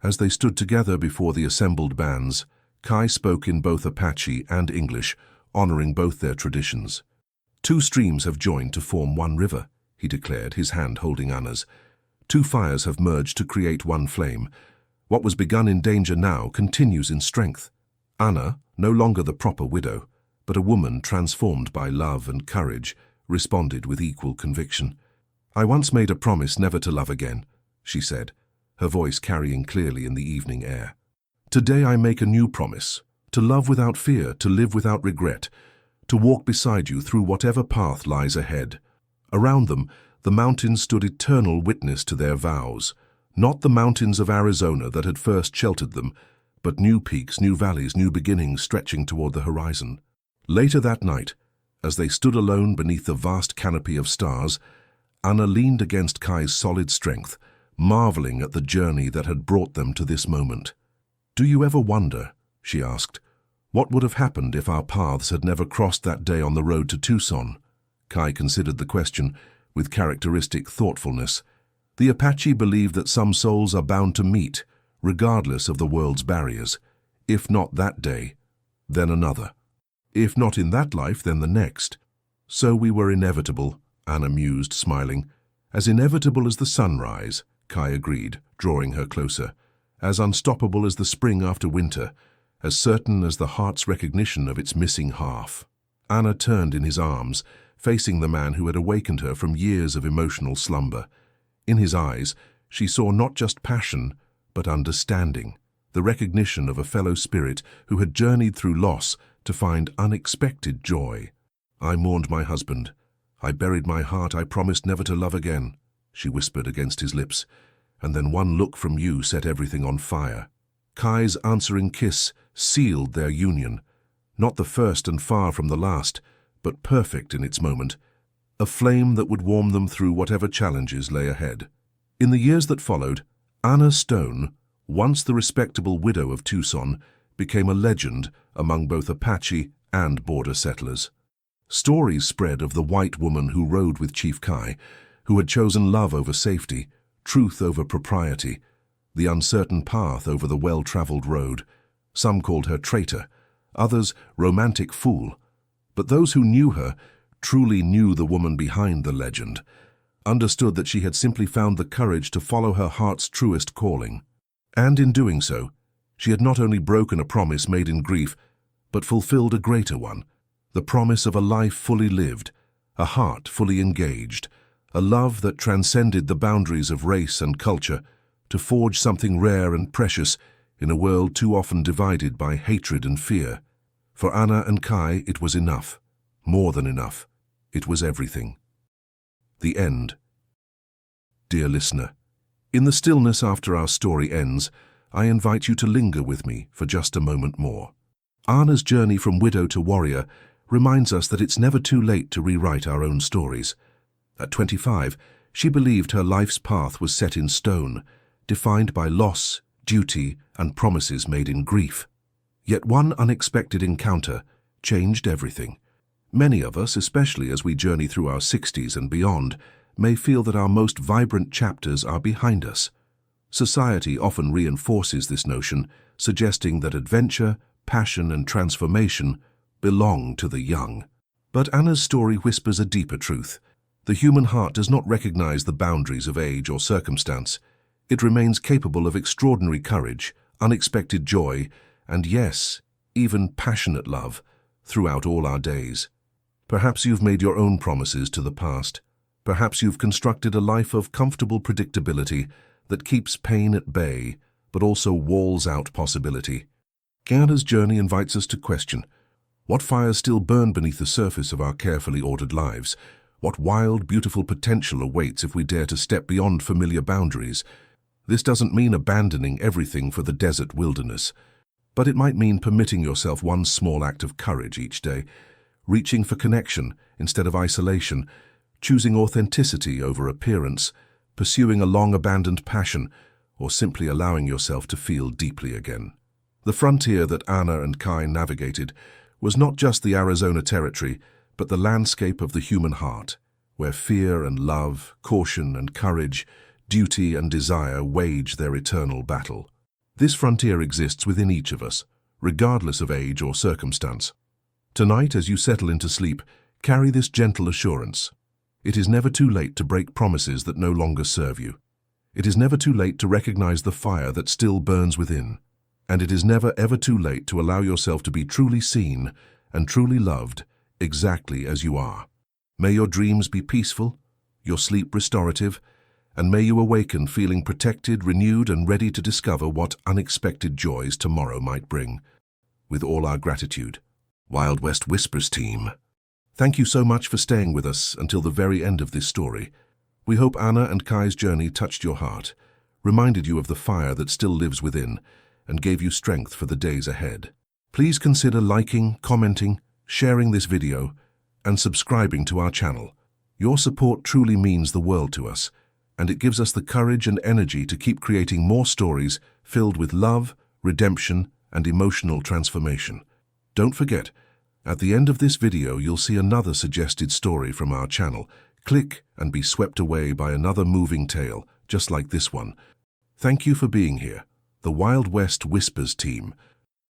As they stood together before the assembled bands, Kai spoke in both Apache and English, honoring both their traditions. 2 streams have joined to form one river, he declared, his hand holding Anna's. 2 fires have merged to create one flame. What was begun in danger now continues in strength. Anna, no longer the proper widow, but a woman transformed by love and courage, responded with equal conviction. I once made a promise never to love again, she said, her voice carrying clearly in the evening air. Today I make a new promise, to love without fear, to live without regret, to walk beside you through whatever path lies ahead. Around them, the mountains stood eternal witness to their vows, not the mountains of Arizona that had first sheltered them, but new peaks, new valleys, new beginnings stretching toward the horizon. Later that night, as they stood alone beneath the vast canopy of stars, Anna leaned against Kai's solid strength, marveling at the journey that had brought them to this moment. Do you ever wonder, she asked, what would have happened if our paths had never crossed that day on the road to Tucson? Kai considered the question with characteristic thoughtfulness. The Apache believed that some souls are bound to meet, regardless of the world's barriers. If not that day, then another. If not in that life, then the next. So we were inevitable, Anna mused, smiling. As inevitable as the sunrise, Kai agreed, drawing her closer. As unstoppable as the spring after winter, as certain as the heart's recognition of its missing half. Anna turned in his arms, facing the man who had awakened her from years of emotional slumber. In his eyes, she saw not just passion, but understanding, the recognition of a fellow spirit who had journeyed through loss to find unexpected joy. I mourned my husband. I buried my heart. I promised never to love again, she whispered against his lips. And then one look from you set everything on fire. Kai's answering kiss sealed their union, not the first and far from the last, but perfect in its moment, a flame that would warm them through whatever challenges lay ahead. In the years that followed, Anna Stone, once the respectable widow of Tucson, became a legend among both Apache and border settlers. Stories spread of the white woman who rode with Chief Kai, who had chosen love over safety, truth over propriety, the uncertain path over the well-traveled road. Some called her traitor, others romantic fool. But those who knew her truly knew the woman behind the legend, understood that she had simply found the courage to follow her heart's truest calling. And in doing so, she had not only broken a promise made in grief, but fulfilled a greater one, the promise of a life fully lived, a heart fully engaged, a love that transcended the boundaries of race and culture to forge something rare and precious in a world too often divided by hatred and fear. For Anna and Kai, it was enough. More than enough. It was everything. The end. Dear listener, in the stillness after our story ends, I invite you to linger with me for just a moment more. Anna's journey from widow to warrior reminds us that it's never too late to rewrite our own stories. At 25, she believed her life's path was set in stone, defined by loss, duty, and promises made in grief. Yet one unexpected encounter changed everything. Many of us, especially as we journey through our 60s and beyond, may feel that our most vibrant chapters are behind us. Society often reinforces this notion, suggesting that adventure, passion, and transformation belong to the young. But Anna's story whispers a deeper truth. The human heart does not recognize the boundaries of age or circumstance. It remains capable of extraordinary courage, unexpected joy, and yes, even passionate love, throughout all our days. Perhaps you've made your own promises to the past. Perhaps you've constructed a life of comfortable predictability that keeps pain at bay, but also walls out possibility. Anna's journey invites us to question, what fires still burn beneath the surface of our carefully ordered lives? What wild, beautiful potential awaits if we dare to step beyond familiar boundaries? This doesn't mean abandoning everything for the desert wilderness, but it might mean permitting yourself one small act of courage each day, reaching for connection instead of isolation, choosing authenticity over appearance, pursuing a long-abandoned passion, or simply allowing yourself to feel deeply again. The frontier that Anna and Kai navigated was not just the Arizona territory, but the landscape of the human heart, where fear and love, caution and courage, duty and desire wage their eternal battle. This frontier exists within each of us, regardless of age or circumstance. Tonight, as you settle into sleep, carry this gentle assurance. It is never too late to break promises that no longer serve you. It is never too late to recognize the fire that still burns within. And it is never ever too late to allow yourself to be truly seen and truly loved exactly as you are. May your dreams be peaceful, your sleep restorative, and may you awaken feeling protected, renewed, and ready to discover what unexpected joys tomorrow might bring. With all our gratitude, Wild West Whispers team. Thank you so much for staying with us until the very end of this story. We hope Anna and Kai's journey touched your heart, reminded you of the fire that still lives within, and gave you strength for the days ahead. Please consider liking, commenting, sharing this video, and subscribing to our channel. Your support truly means the world to us, and it gives us the courage and energy to keep creating more stories filled with love, redemption, and emotional transformation. Don't forget, at the end of this video you'll see another suggested story from our channel. Click and be swept away by another moving tale, just like this one. Thank you for being here. The Wild West Whispers team.